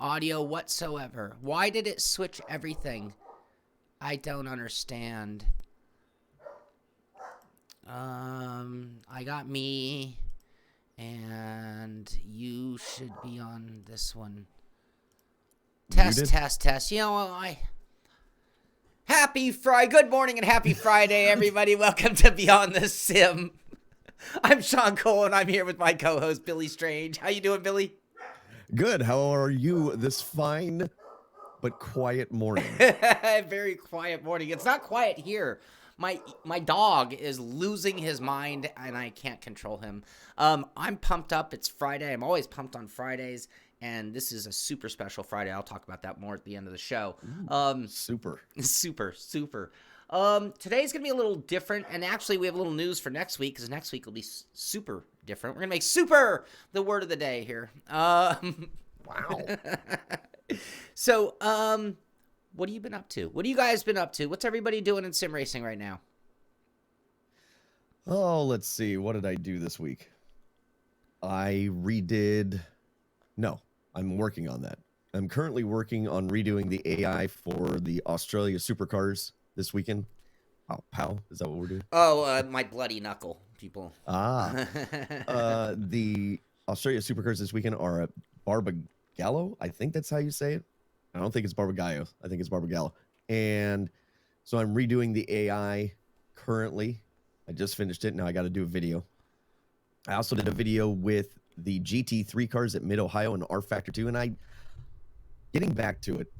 audio whatsoever. Why did it switch everything? I don't understand. I got me, and you should be on this one. Test. You know, Good morning and happy Friday, everybody. Welcome to Beyond the Sim. I'm Shaun Cole, and I'm here with my co-host, Billy Strange. How you doing, Billy? Good. How are you this fine but quiet morning? Very quiet morning. It's not quiet here. My dog is losing his mind, and I can't control him. I'm pumped up. It's Friday. I'm always pumped on Fridays, and this is a super special Friday. I'll talk about that more at the end of the show. Super. Today's going to be a little different, and actually we have a little news for next week, because next week will be super different. We're going to make super the word of the day here. Wow. So, what have you been up to? What have you guys been up to? What's everybody doing in sim racing right now? Oh, let's see. What did I do this week? I'm working on that. I'm currently working on redoing the AI for the Australia Supercars this weekend. Pow. Is that what we're doing? Oh, my bloody knuckle, people. The Australia Supercars this weekend are at Barbagallo. I think that's how you say it. I don't think it's Barbagallo. I think it's Barbagallo. And so I'm redoing the AI currently. I just finished it. Now I got to do a video. I also did a video with the GT3 cars at Mid-Ohio and R Factor 2. And getting back to it,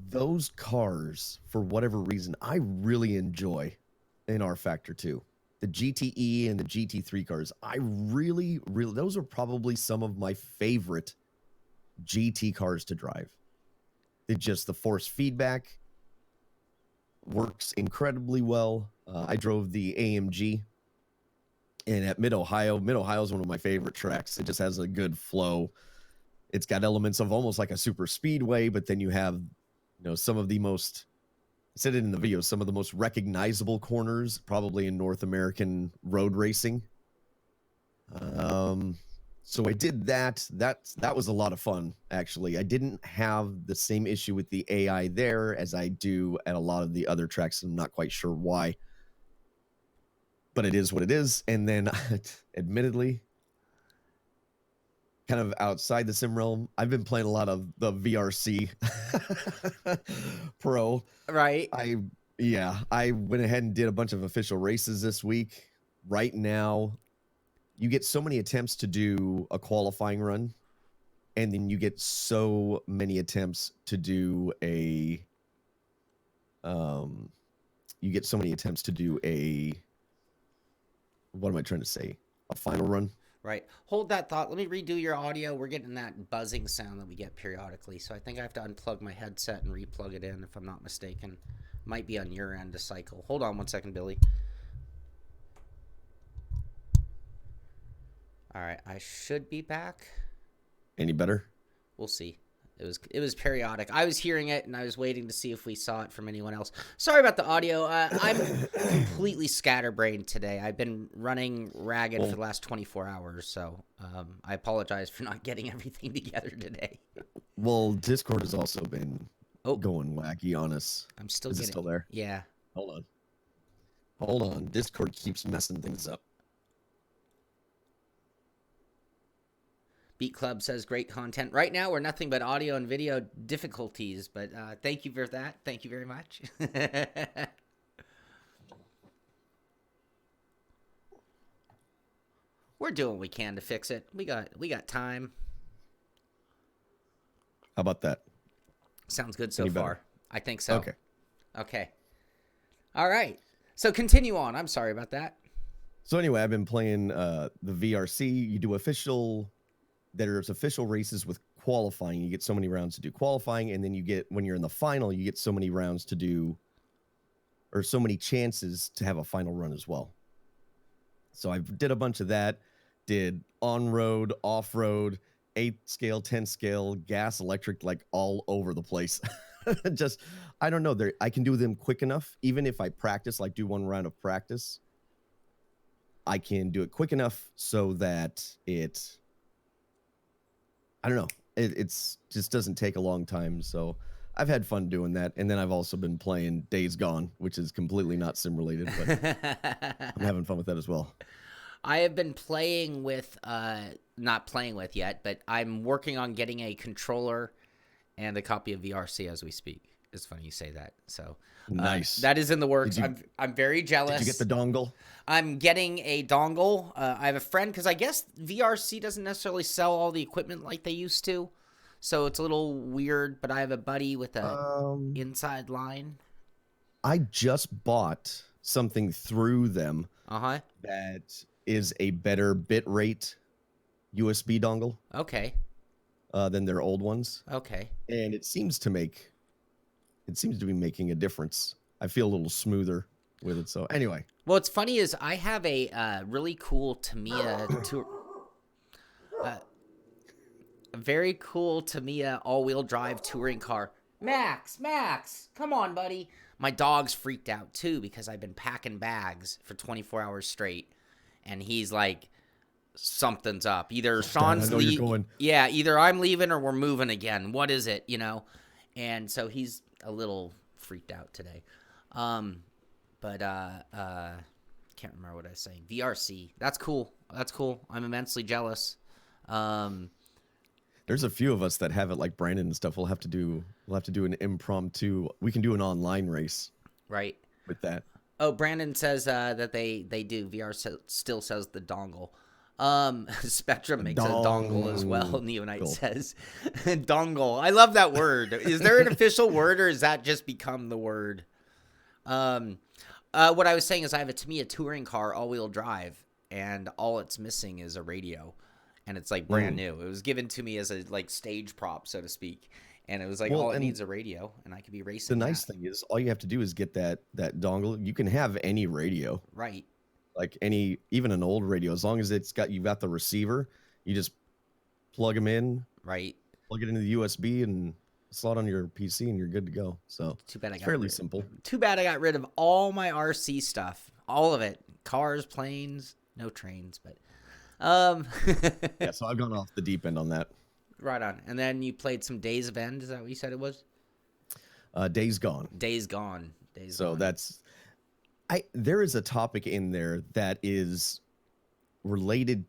those cars, for whatever reason, I really enjoy in R Factor 2. The GTE and the GT3 cars, I really, those are probably some of my favorite GT cars to drive. The force feedback works incredibly well. I drove the AMG and at Mid-Ohio. Mid-Ohio is one of my favorite tracks. It just has a good flow. It's got elements of almost like a super speedway, but then you have, some of the most, I said it in the video, some of the most recognizable corners probably in North American road racing. So I did that. That was a lot of fun, actually. I didn't have the same issue with the AI there as I do at a lot of the other tracks. I'm not quite sure why, but it is what it is. And then, admittedly, kind of outside the sim realm, I've been playing a lot of the VRC Pro. Right. I went ahead and did a bunch of official races this week. Right now, you get so many attempts to do a qualifying run, and then you get so many attempts to do a what am I trying to say? A final run. Right. Hold that thought. Let me redo your audio. We're getting that buzzing sound that we get periodically, so I think I have to unplug my headset and replug it in, if I'm not mistaken. Might be on your end to cycle. Hold on one second, Billy. All right, I should be back. Any better? We'll see. It was periodic. I was hearing it, and I was waiting to see if we saw it from anyone else. Sorry about the audio. I'm completely scatterbrained today. I've been running ragged for the last 24 hours, so I apologize for not getting everything together today. Well, Discord has also been going wacky on us. I'm still Is it still there? Yeah. Hold on. Discord keeps messing things up. Beat Club says great content. Right now, we're nothing but audio and video difficulties, but thank you for that. Thank you very much. We're doing what we can to fix it. We got time. How about that? Sounds good so Any far. better? I think so. Okay. All right. So continue on. I'm sorry about that. So anyway, I've been playing the VRC. You do there's official races with qualifying. You get so many rounds to do qualifying, and then when you're in the final, you get so many rounds to do, or so many chances to have a final run as well. So I did a bunch of that, did on-road, off-road, 8 scale, 10 scale, gas, electric, like all over the place. I don't know. I can do them quick enough. Even if I practice, like do one round of practice, I can do it quick enough so that I don't know. It's just doesn't take a long time. So I've had fun doing that. And then I've also been playing Days Gone, which is completely not sim related, but I'm having fun with that as well. I have been playing with, not playing with yet, but I'm working on getting a controller and a copy of VRC as we speak. It's funny you say that. So Nice. that is in the works. I'm very jealous. Did you get the dongle? I'm getting a dongle. I have a friend because I guess VRC doesn't necessarily sell all the equipment like they used to, so it's a little weird. But I have a buddy with a inside line. I just bought something through them that is a better bit rate USB dongle. Okay. Than their old ones. Okay. And it seems to be making a difference. I feel a little smoother with it. So anyway. Well, what's funny is I have a really cool Tamiya a very cool Tamiya all-wheel drive touring car. Max, come on, buddy. My dog's freaked out too because I've been packing bags for 24 hours straight, and he's like, something's up. Either Shaun's leaving. Yeah, either I'm leaving or we're moving again. What is it, you know? And so he's a little freaked out today. But can't remember what I was saying. VRC. That's cool. I'm immensely jealous. There's a few of us that have it, like Brandon and stuff. We'll have to do an impromptu. We can do an online race. Right. With that. Oh, Brandon says that they do. VR still says the dongle. Spectrum makes a dongle as well. Neonite says dongle. I love that word. Is there an official word, or has that just become the word? What I was saying is I have a Tamiya touring car, all-wheel drive, and all it's missing is a radio, and it's like brand new. It was given to me as a like stage prop, so to speak, and it was like all it needs a radio, and I could be racing. The nice thing is all you have to do is get that dongle. You can have any radio, right? Like even an old radio, as long as you've got the receiver, you just plug them in, right? Plug it into the USB and slot on your PC, and you're good to go. So it's fairly simple. Too bad I got rid of all my RC stuff, all of it, cars, planes, no trains, but yeah. So I've gone off the deep end on that. Right on. And then you played some Days of End. Is that what you said it was? Days Gone. Days Gone. That's. There is a topic in there that is tertiarily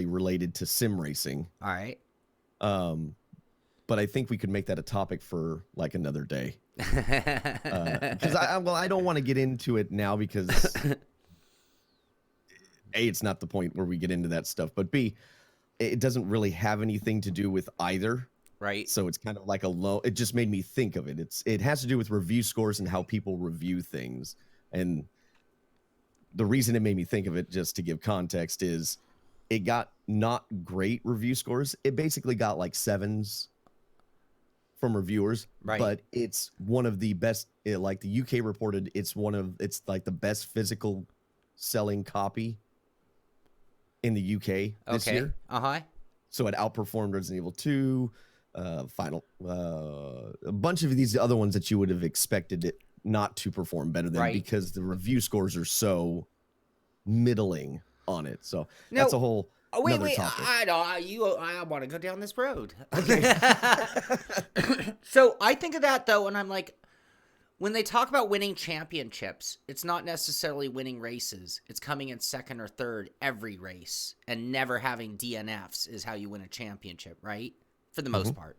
related to sim racing. All right. But I think we could make that a topic for like another day. Because I don't want to get into it now because A, it's not the point where we get into that stuff, but B, it doesn't really have anything to do with either. Right. So it's kind of like it just made me think of it. It has to do with review scores and how people review things. And the reason it made me think of it, just to give context, is it got not great review scores. It basically got like 7s from reviewers, right? But it's one of the best. Like the UK reported, it's like the best physical selling copy in the UK this year. So it outperformed Resident Evil 2. A bunch of these other ones that you would have expected it not to perform better than, because the review scores are so middling on it. So that's a whole another topic. I want to go down this road. Okay. So I think of that though, and I'm like, when they talk about winning championships, it's not necessarily winning races. It's coming in second or third every race and never having DNFs is how you win a championship, right? For the most part.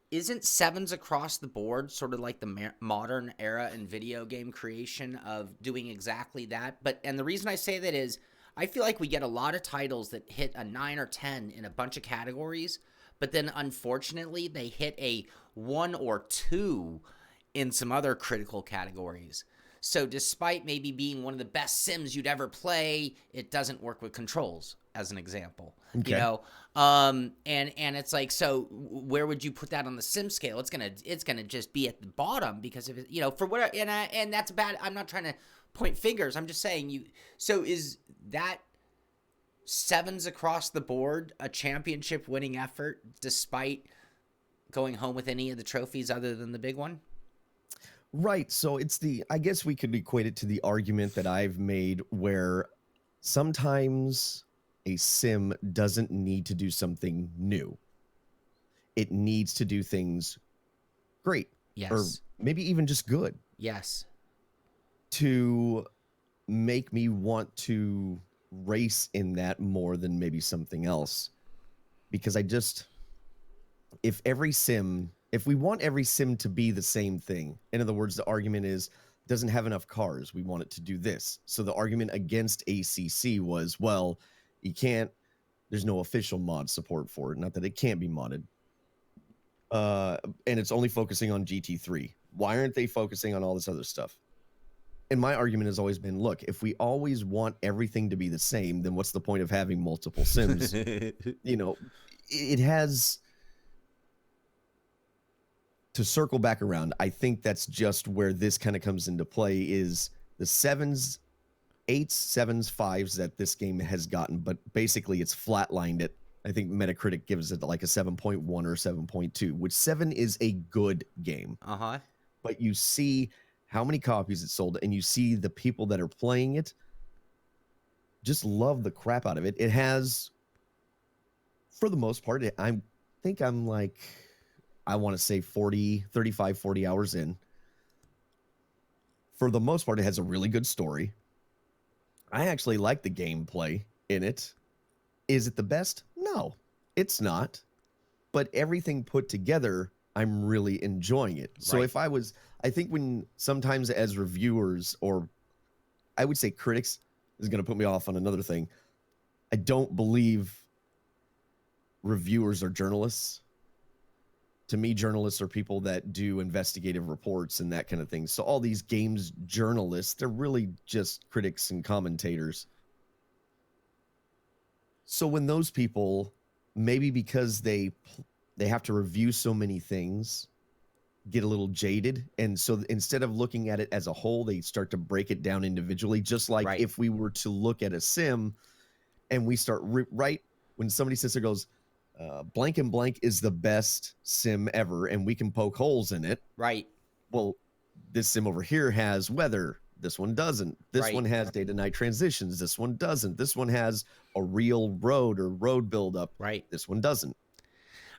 Isn't 7s across the board sort of like the modern era in video game creation of doing exactly that? And the reason I say that is I feel like we get a lot of titles that hit a 9 or 10 in a bunch of categories, but then unfortunately they hit a 1 or 2 in some other critical categories. So despite maybe being one of the best sims you'd ever play, it doesn't work with controls, as an example. Okay. You know, and it's like, so where would you put that on the sim scale? It's gonna just be at the bottom because of it, you know, for what, and that's bad. I'm not trying to point fingers. I'm just saying so is that 7s across the board a championship winning effort despite going home with any of the trophies other than the big one? Right. So I guess we could equate it to the argument that I've made where sometimes a sim doesn't need to do something new. It needs to do things great. Yes. Or maybe even just good. Yes. To make me want to race in that more than maybe something else. Because if we want every sim to be the same thing, in other words, the argument is, doesn't have enough cars, we want it to do this. So the argument against ACC was, well, there's no official mod support for it. Not that it can't be modded. And it's only focusing on GT3. Why aren't they focusing on all this other stuff? And my argument has always been, look, if we always want everything to be the same, then what's the point of having multiple sims? It has... To circle back around, I think that's just where this kind of comes into play, is the 7s, 8s, 7s, 5s that this game has gotten, but basically it's flatlined it. I think Metacritic gives it like a 7.1 or 7.2, which 7 is a good game. Uh-huh. But you see how many copies it sold, and you see the people that are playing it just love the crap out of it. It has, for the most part, I think I'm like... I want to say 35, 40 hours in. For the most part, it has a really good story. I actually like the gameplay in it. Is it the best? No, it's not. But everything put together, I'm really enjoying it. So Right. I think when sometimes as reviewers, or I would say critics, is going to put me off on another thing. I don't believe reviewers are journalists. To me, journalists are people that do investigative reports and that kind of thing. So all these games journalists, they're really just critics and commentators. So when those people, maybe because they have to review so many things, get a little jaded, and so instead of looking at it as a whole, they start to break it down individually, just like Right. if we were to look at a sim and we start right when somebody sits there goes, blank and blank is the best sim ever, and we can poke holes in it. Right. Well, this sim over here has weather. This one doesn't. This Right. one has day to night transitions. This one doesn't. This one has a real road or road buildup. Right. This one doesn't.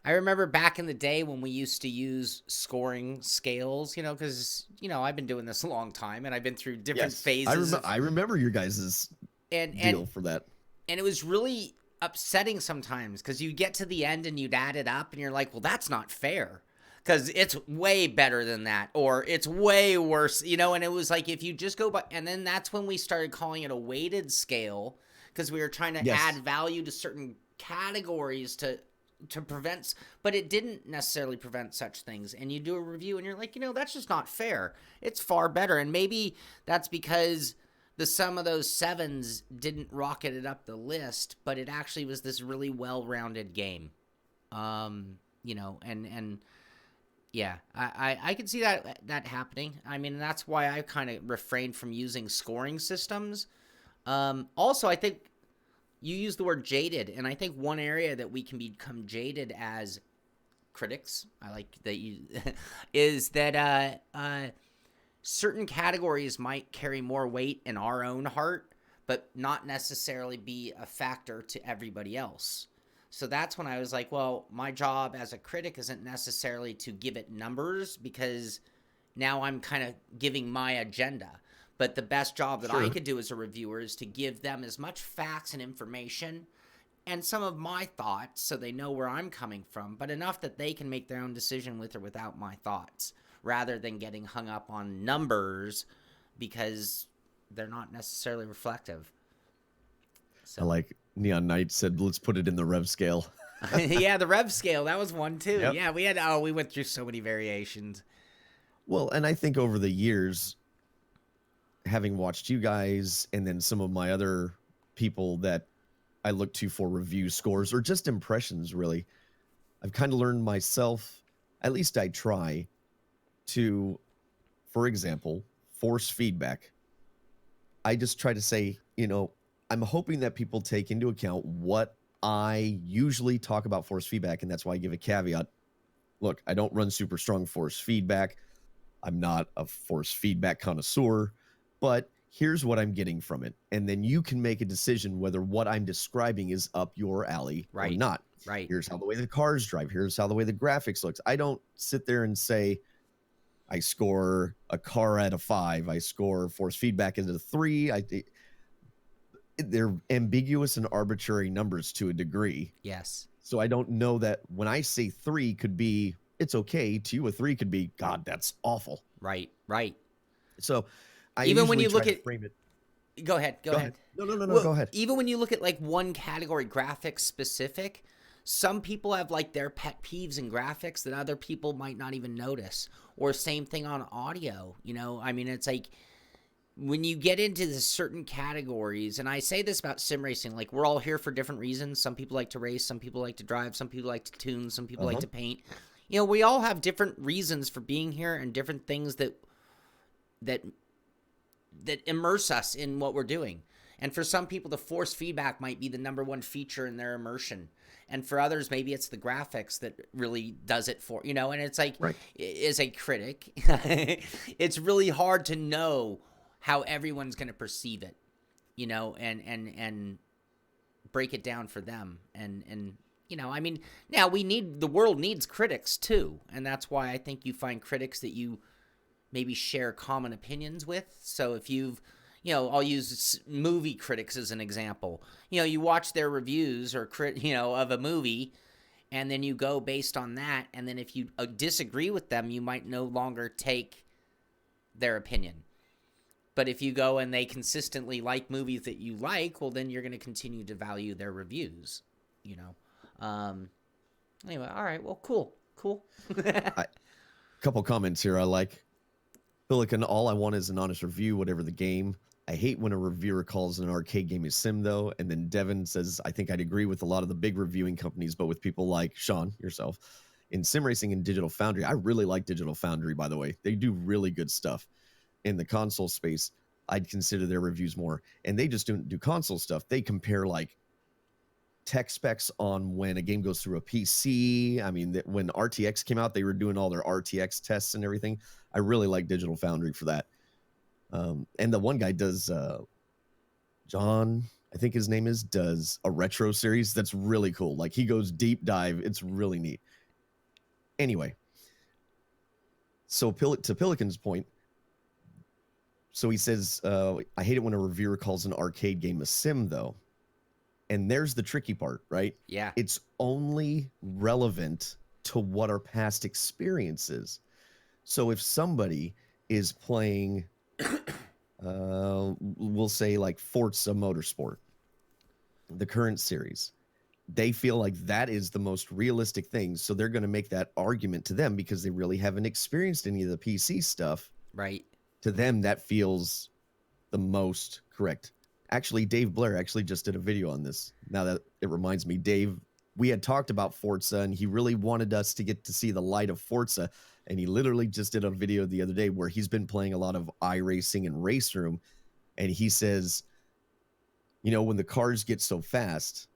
I remember back in the day when we used to use scoring scales, because, I've been doing this a long time and I've been through different phases. I remember your guys' deal for that. And it was really upsetting sometimes because you get to the end and you'd add it up and you're like, well, that's not fair because it's way better than that, or it's way worse, and it was like, if you just go by, and then that's when we started calling it a weighted scale because we were trying to add value to certain categories to prevent, but it didn't necessarily prevent such things. And you do a review and you're like, that's just not fair. It's far better. And maybe that's because the sum of those 7s didn't rocket it up the list, but it actually was this really well-rounded game. And yeah, I can see that happening. I mean, that's why I kind of refrained from using scoring systems. Also, I think you use the word jaded, and I think one area that we can become jaded as critics, I like that you, is that certain categories might carry more weight in our own heart, but not necessarily be a factor to everybody else. So that's when I was like, well, my job as a critic isn't necessarily to give it numbers, because now I'm kind of giving my agenda. But the best job that I could do as a reviewer is to give them as much facts and information and some of my thoughts so they know where I'm coming from, but enough that they can make their own decision with or without my thoughts, rather than getting hung up on numbers because they're not necessarily reflective. So. I like Neon Knight said, let's put it in the rev scale. Yeah, the rev scale, that was one too. Yep. Yeah, we went through so many variations. Well, and I think over the years, having watched you guys and then some of my other people that I look to for review scores or just impressions, really, I've kind of learned myself, at least I try, to, for example, force feedback. I just try to say, I'm hoping that people take into account what I usually talk about force feedback, and that's why I give a caveat. Look, I don't run super strong force feedback. I'm not a force feedback connoisseur, but here's what I'm getting from it. And then you can make a decision whether what I'm describing is up your alley or not. Right. Here's how the way the cars drive. Here's how the way the graphics looks. I don't sit there and say, I score a car at a 5. I score force feedback at a 3. They're ambiguous and arbitrary numbers to a degree. Yes. So I don't know that when I say 3 could be, it's okay. To you, a 3 could be, God, that's awful. Right. So I even when you look at frame it. Go ahead. No, Well, go ahead. Even when you look at like one category, graphics specific, some people have like their pet peeves in graphics that other people might not even notice. Or same thing on audio. I mean, it's like when you get into the certain categories, and I say this about sim racing, like we're all here for different reasons. Some people like to race, some people like to drive, some people like to tune, some people like to paint. We all have different reasons for being here and different things that immerse us in what we're doing. And for some people, the force feedback might be the number one feature in their immersion. And for others, maybe it's the graphics that really does it for, and it's like, as a critic, it's really hard to know how everyone's going to perceive it, and break it down for them. And I mean, now the world needs critics too. And that's why I think you find critics that you maybe share common opinions with. So if I'll use movie critics as an example. You watch their reviews or of a movie, and then you go based on that. And then if you disagree with them, you might no longer take their opinion. But if you go and they consistently like movies that you like, well, then you're going to continue to value their reviews. Anyway, all right. Well, cool. Couple comments here. I like. Pelican, all I want is an honest review, whatever the game. I hate when a reviewer calls an arcade game a sim, though. And then Devin says, I think I'd agree with a lot of the big reviewing companies, but with people like Shaun, yourself, in sim racing and Digital Foundry. I really like Digital Foundry, by the way. They do really good stuff. In the console space, I'd consider their reviews more. And they just don't do console stuff. They compare like tech specs on when a game goes through a PC. I mean, when RTX came out, they were doing all their RTX tests and everything. I really like Digital Foundry for that. And the one guy does, John, I think his name is, does a retro series that's really cool. Like he goes deep dive. It's really neat. Anyway, so to Pelican's point, so he says, I hate it when a reviewer calls an arcade game a sim, though. And there's the tricky part, right? Yeah. It's only relevant to what our past experience is. So if somebody is playing, we'll say like Forza Motorsport, the current series, they feel like that is the most realistic thing. So they're going to make that argument to them because they really haven't experienced any of the PC stuff. Right. To them, that feels the most correct. Actually, Dave Blair actually just did a video on this. Now that it reminds me, Dave, we had talked about Forza and he really wanted us to get to see the light of Forza. And he literally just did a video the other day where he's been playing a lot of iRacing and Raceroom. And he says, when the cars get so fast,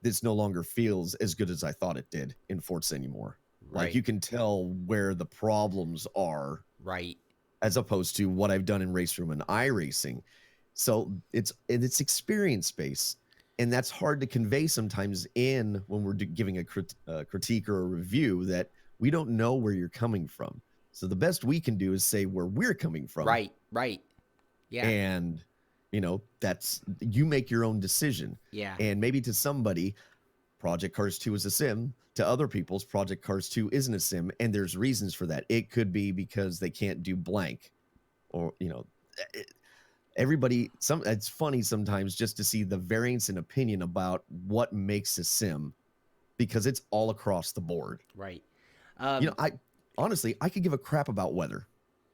this no longer feels as good as I thought it did in Forza anymore. Right. Like you can tell where the problems are. Right. As opposed to what I've done in Raceroom and iRacing. So it's experience based. And that's hard to convey sometimes when we're giving a critique or a review, that we don't know where you're coming from. So the best we can do is say where we're coming from. Right. Yeah. And, that's, you make your own decision. Yeah. And maybe to somebody, Project Cars 2 is a sim. To other people's, Project Cars 2 isn't a sim. And there's reasons for that. It could be because they can't do blank, or, everybody, it's funny sometimes just to see the variance in opinion about what makes a sim, because it's all across the board. Right. I honestly, I could give a crap about weather.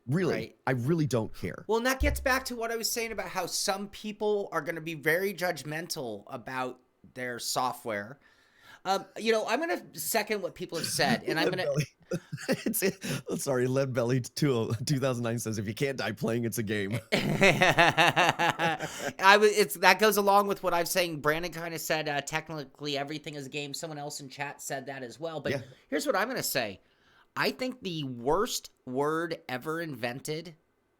Really, right. I really don't care. Well, and that gets back to what I was saying about how some people are going to be very judgmental about their software. I'm going to second what people have said, and I'm going to. Sorry, Lead Belly 2009 says, if you can't die playing, it's a game. That goes along with what I'm saying. Brandon kind of said, technically everything is a game. Someone else in chat said that as well. But Here's what I'm going to say. I think the worst word ever invented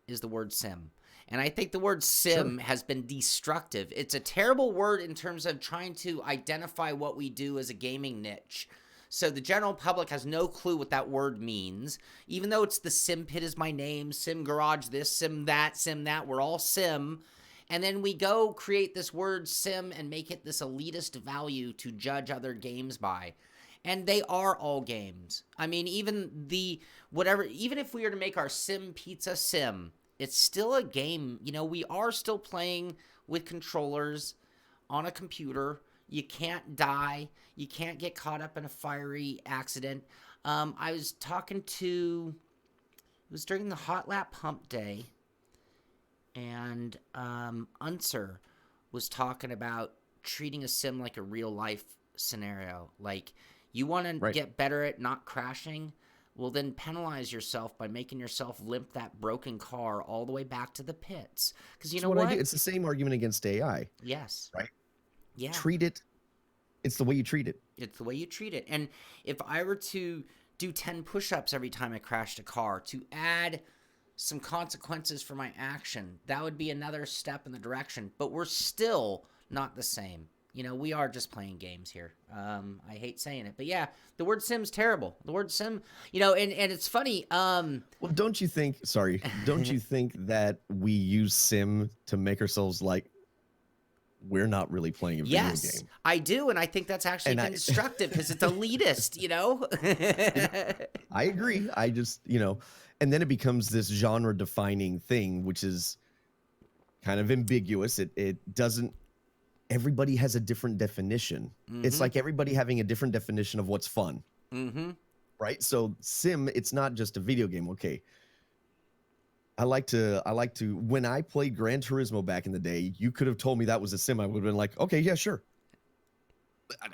is the word sim. And I think the word sim has been destructive. It's a terrible word in terms of trying to identify what we do as a gaming niche. So the general public has no clue what that word means. Even though it's the SImpit is my name, Sim Garage this, Sim that, we're all sim. And then we go create this word sim and make it this elitist value to judge other games by. And they are all games. I mean, even if we were to make our Sim Pizza Sim, it's still a game. You know, we are still playing with controllers on a computer. You can't die. You can't get caught up in a fiery accident. I was talking to, it was during the Hot Lap Pump Day, and Unser was talking about treating a sim like a real life scenario. Like, you want to get better at not crashing? Well, then penalize yourself by making yourself limp that broken car all the way back to the pits. Because you know what? It's the same argument against AI. Yes. Right? Yeah. Treat it. It's the way you treat it. It's the way you treat it. And if I were to do 10 push-ups every time I crashed a car to add some consequences for my action, that would be another step in the direction. But we're still not the same. You know, we are just playing games here. I hate saying it. But yeah, the word sim's terrible. The word sim, you know, and it's funny. Well, don't you think that we use sim to make ourselves like we're not really playing a video game? Yes, I do. And I think that's actually constructive because it's elitist, you know? I agree. I just, you know, and then it becomes this genre defining thing, which is kind of ambiguous. It doesn't, everybody has a different definition. It's like everybody having a different definition of what's fun. Right? So sim, it's not just a video game. Okay. I like to, when I played Gran Turismo back in the day, you could have told me that was a sim. I would have been like, okay, yeah, sure.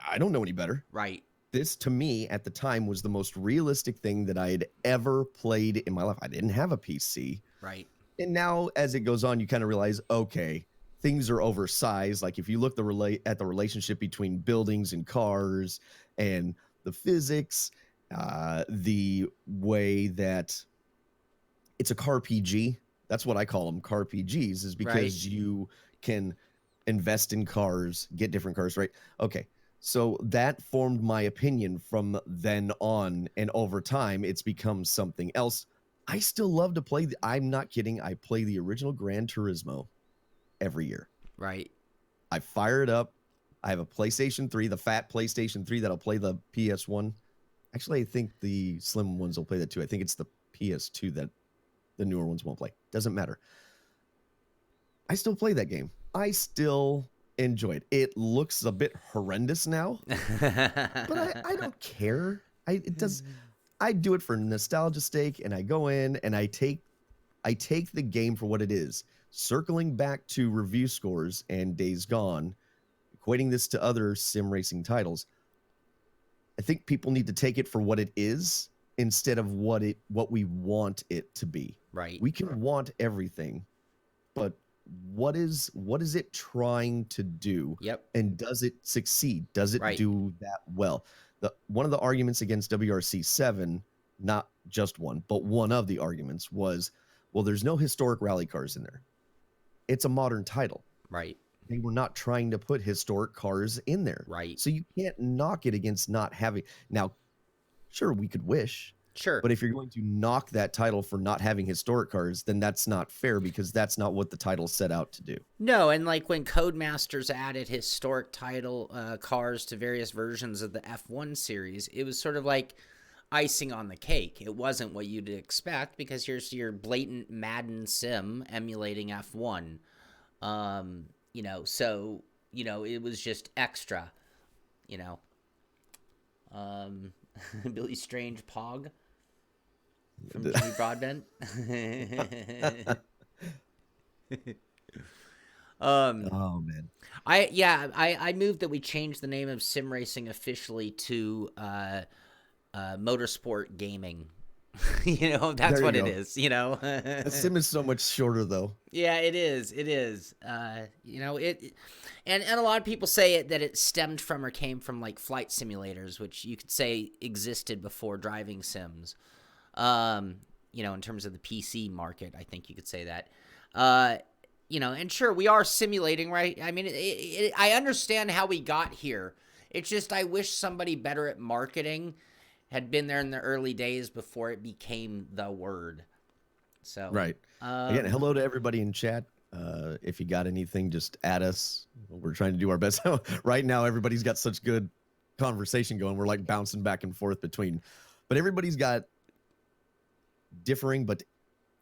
I don't know any better. Right. This, to me, at the time, was the most realistic thing that I had ever played in my life. I didn't have a PC. Right. And now, as it goes on, you kind of realize, okay, things are oversized. Like if you look at the relationship between buildings and cars and the physics, the way that it's a car PG. That's what I call them, car PGs, is because you can invest in cars, get different cars, right? Okay. So that formed my opinion from then on. And over time, it's become something else. I still love to play. I'm not kidding. I play the original Gran Turismo every year. Right. I fire it up. I have a PlayStation 3, the fat PlayStation 3 that'll play the PS1. Actually, I think the slim ones will play that too. I think it's the PS2 that the newer ones won't play. Doesn't matter. I still play that game. I still enjoy it. It looks a bit horrendous now, but I don't care. I do it for nostalgia's sake, and I go in and I take the game for what it is. Circling back to review scores and Days Gone, equating this to other sim racing titles, I think people need to take it for what it is instead of what we want it to be. Right. We can want everything, but what is it trying to do? Yep. And does it succeed? Does it do that well? One of the arguments against WRC7, not just one, but one of the arguments was, well, there's no historic rally cars in there. It's a modern title. Right. They were not trying to put historic cars in there. Right. So you can't knock it against not having. Now, sure, we could wish. Sure. But if you're going to knock that title for not having historic cars, then that's not fair because that's not what the title set out to do. No, and like when Codemasters added historic title cars to various versions of the F1 series, it was sort of like icing on the cake. It wasn't what you'd expect because here's your blatant Madden sim emulating F1. You know, so, you know, it was just extra, you know. Billy Strange Pog from Jimmy Broadbent. Oh man. I moved that we changed the name of sim racing officially to motorsport gaming. You know, that's what it is, you know. The sim is so much shorter though. Yeah, it is. It is. You know, and a lot of people say that it stemmed from or came from like flight simulators, which you could say existed before driving sims. in terms of the PC market, I think you could say that. And sure, we are simulating, right? I mean, I understand how we got here. It's just I wish somebody better at marketing had been there in the early days before it became the word. So Right. Again, hello to everybody in chat. If you got anything, just add us. We're trying to do our best. Right now, everybody's got such good conversation going. We're like bouncing back and forth between, but everybody's got differing but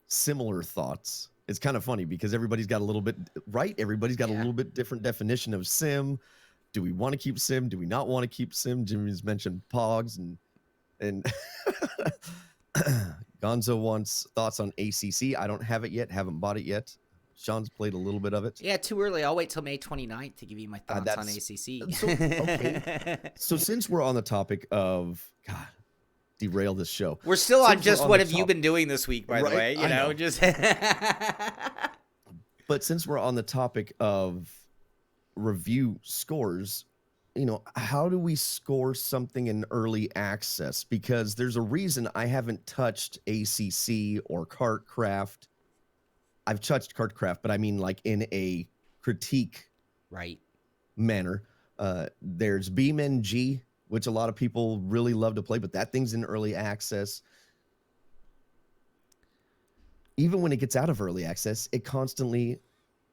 similar thoughts. It's kind of funny because everybody's got a little bit, right? Everybody's got a little bit different definition of sim. Do we want to keep sim? Do we not want to keep sim? Jimmy's mentioned pogs and Gonzo wants thoughts on ACC. I don't have it yet. Haven't bought it yet. Sean's played a little bit of it. Yeah, too early. I'll wait till May 29th to give you my thoughts on ACC. So, okay. So since we're on the topic of, God, derail this show. We're still on just what have you been doing this week, by the way? I know. Just. But since we're on the topic of review scores, how do we score something in early access? Because there's a reason I haven't touched ACC or Kartcraft. I've touched Kartcraft, but I mean like in a critique manner. There's BeamNG, which a lot of people really love to play, but that thing's in early access. Even when it gets out of early access, it constantly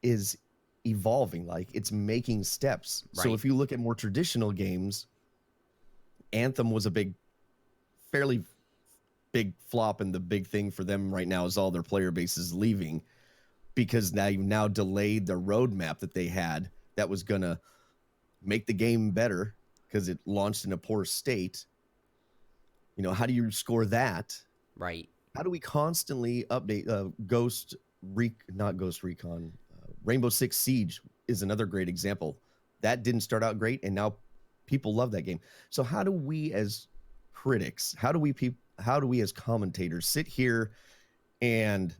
is evolving, like it's making steps. Right. So if you look at more traditional games, Anthem was a fairly big flop, and the big thing for them right now is all their player base is leaving because they've now delayed the roadmap that they had that was gonna make the game better because it launched in a poor state. How do you score that? Right. How do we constantly update Rainbow Six Siege is another great example. That didn't start out great, and now people love that game. So how do we as critics, how do we as commentators sit here, and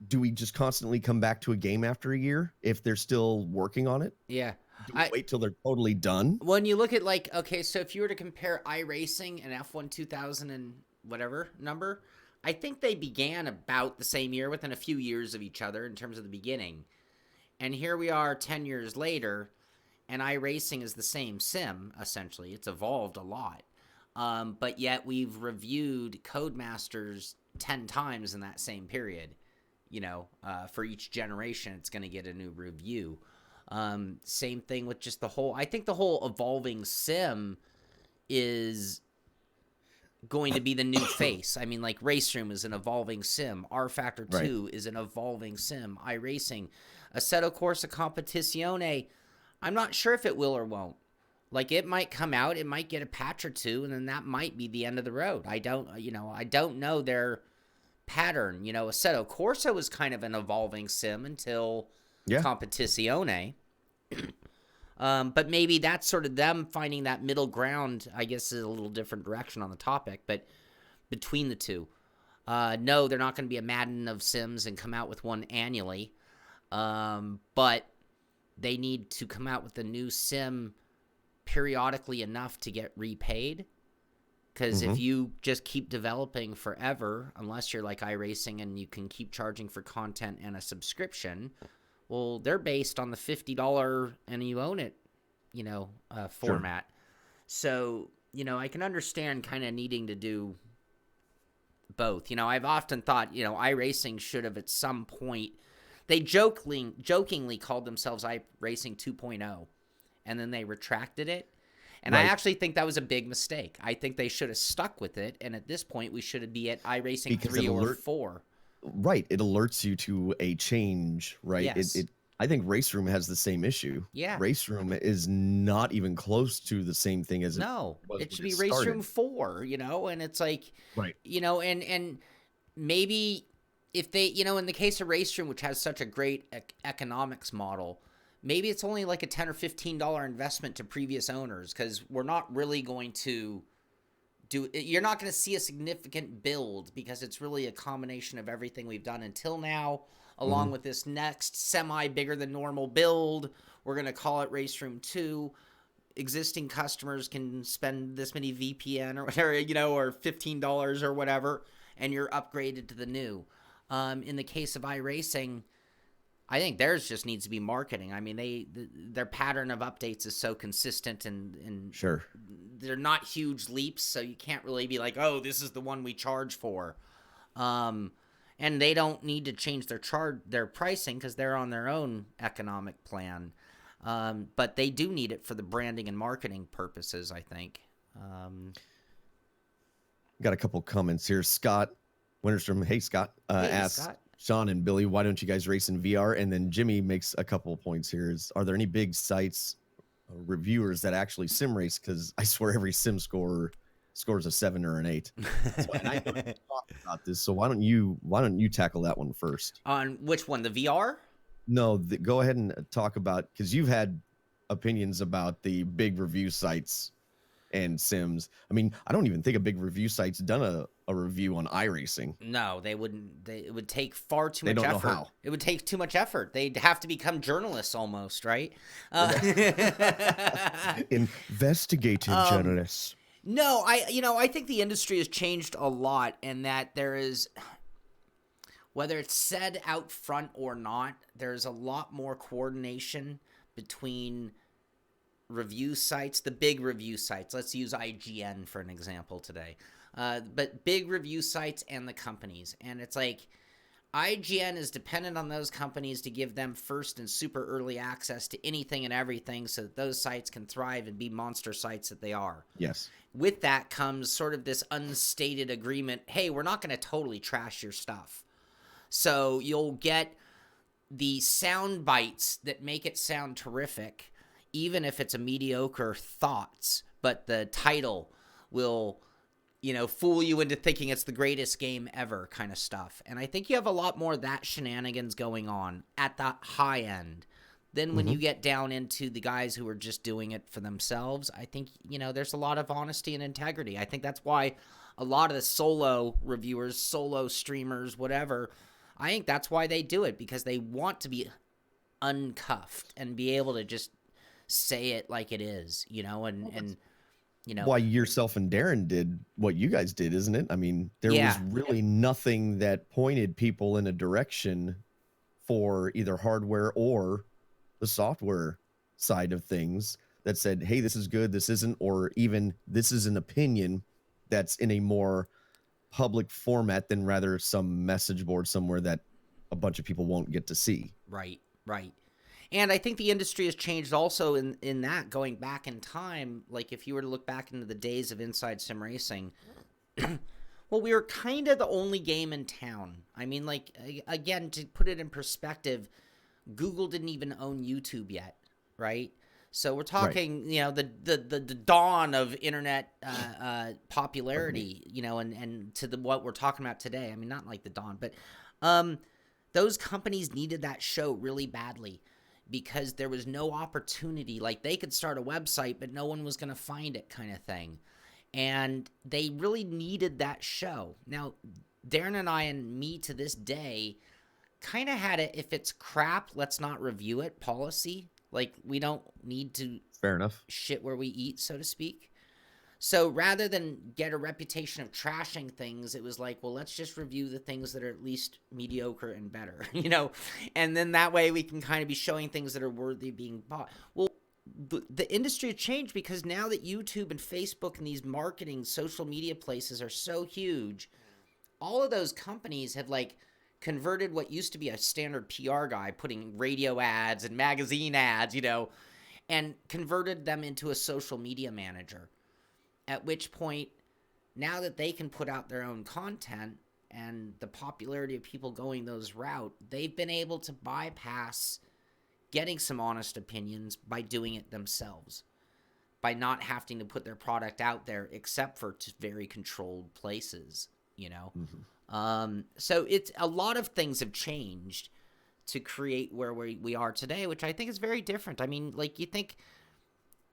do we just constantly come back to a game after a year if they're still working on it? Yeah. Do we wait till they're totally done? When you look at so if you were to compare iRacing and F1 2000 and whatever number, I think they began about the same year, within a few years of each other in terms of the beginning. And here we are 10 years later, and iRacing is the same sim, essentially. It's evolved a lot. But yet we've reviewed Codemasters 10 times in that same period. For each generation, it's going to get a new review. Same thing with just I think the whole evolving sim is going to be the new face. I mean, like Raceroom is an evolving sim. R Factor 2 is an evolving sim. iRacing, Assetto Corsa Competizione, I'm not sure if it will or won't. Like, it might come out, it might get a patch or two, and then that might be the end of the road. I don't know their pattern. Assetto Corsa was kind of an evolving sim until Competizione. But maybe that's sort of them finding that middle ground. I guess is a little different direction on the topic, but between the two. No, they're not going to be a Madden of Sims and come out with one annually. But they need to come out with a new sim periodically enough to get repaid. Because if you just keep developing forever, unless you're like iRacing and you can keep charging for content and a subscription, well, they're based on the $50 and you own it, format. Sure. So, I can understand kind of needing to do both. I've often thought, iRacing should have at some point, they jokingly called themselves iRacing 2.0, and then they retracted it. And I actually think that was a big mistake. I think they should have stuck with it, and at this point, we should be at iRacing 3 or 4. Right. It alerts you to a change, right? Yes. I think Raceroom has the same issue. Yeah. Raceroom is not even close to the same thing as it should be Raceroom 4, and it's like, right. And maybe if they, in the case of Raceroom, which has such a great economics model, maybe it's only like a $10 or $15 investment to previous owners, because we're not really going to you're not going to see a significant build, because it's really a combination of everything we've done until now, along with this next semi bigger than normal build. We're going to call it Raceroom 2. Existing customers can spend this many VPN or whatever, or $15 or whatever, and you're upgraded to the new. In the case of iRacing, I think theirs just needs to be marketing. I mean, their pattern of updates is so consistent, and Sure. they're not huge leaps, so you can't really be like, oh, this is the one we charge for. And they don't need to change their pricing because they're on their own economic plan. But they do need it for the branding and marketing purposes, I think. Got a couple comments here. Scott Winterstrom, hey Scott, asks Scott. Sean and Billy, why don't you guys race in VR? And then Jimmy makes a couple of points here. Are there any big sites, reviewers that actually sim race? Because I swear every sim scorer scores a 7 or an 8. And I don't talk about this, so why don't you tackle that one first? On which one, the VR? No, go ahead and talk about, because you've had opinions about the big review sites and sims. I mean, I don't even think a big review site's done a review on iRacing. No, they wouldn't. It would take far too much don't effort. know how. It would take too much effort. They'd have to become journalists almost, right? Investigative journalists. No, I think the industry has changed a lot, and that there is, whether it's said out front or not, there's a lot more coordination between review sites, the big review sites. Let's use IGN for an example today. But big review sites and the companies. And it's like IGN is dependent on those companies to give them first and super early access to anything and everything so that those sites can thrive and be monster sites that they are. Yes. With that comes sort of this unstated agreement, hey, we're not going to totally trash your stuff. So you'll get the sound bites that make it sound terrific, even if it's a mediocre thoughts, but the title will, fool you into thinking it's the greatest game ever kind of stuff. And I think you have a lot more of that shenanigans going on at the high end. Then when you get down into the guys who are just doing it for themselves, I think, there's a lot of honesty and integrity. I think that's why a lot of the solo reviewers, solo streamers, whatever, I think that's why they do it, because they want to be uncuffed and be able to just say it like it is, why yourself and Darren did what you guys did, isn't it? I mean, there was really nothing that pointed people in a direction for either hardware or the software side of things that said, hey, this is good, this isn't, or even this is an opinion that's in a more public format than rather some message board somewhere that a bunch of people won't get to see. Right. And I think the industry has changed also in that, going back in time. Like if you were to look back into the days of Inside Sim Racing, well, we were kind of the only game in town. I mean, like, again, to put it in perspective, Google didn't even own YouTube yet, right? So we're talking, the dawn of internet popularity, and to what we're talking about today. I mean, not like the dawn, but those companies needed that show really badly, because there was no opportunity. Like, they could start a website, but no one was going to find it, kind of thing. And they really needed that show. Now, Darren and I, and me to this day, kind of had it, if it's crap, let's not review it policy. Like, we don't need to fair enough shit where we eat, so to speak. So rather than get a reputation of trashing things, it was like, well, let's just review the things that are at least mediocre and better, and then that way we can kind of be showing things that are worthy of being bought. Well, the industry has changed, because now that YouTube and Facebook and these marketing social media places are so huge, all of those companies have converted what used to be a standard PR guy putting radio ads and magazine ads, and converted them into a social media manager. At which point, now that they can put out their own content and the popularity of people going those route, they've been able to bypass getting some honest opinions by doing it themselves, by not having to put their product out there except for very controlled places, So it's a lot of things have changed to create where we are today, which I think is very different. I mean, you think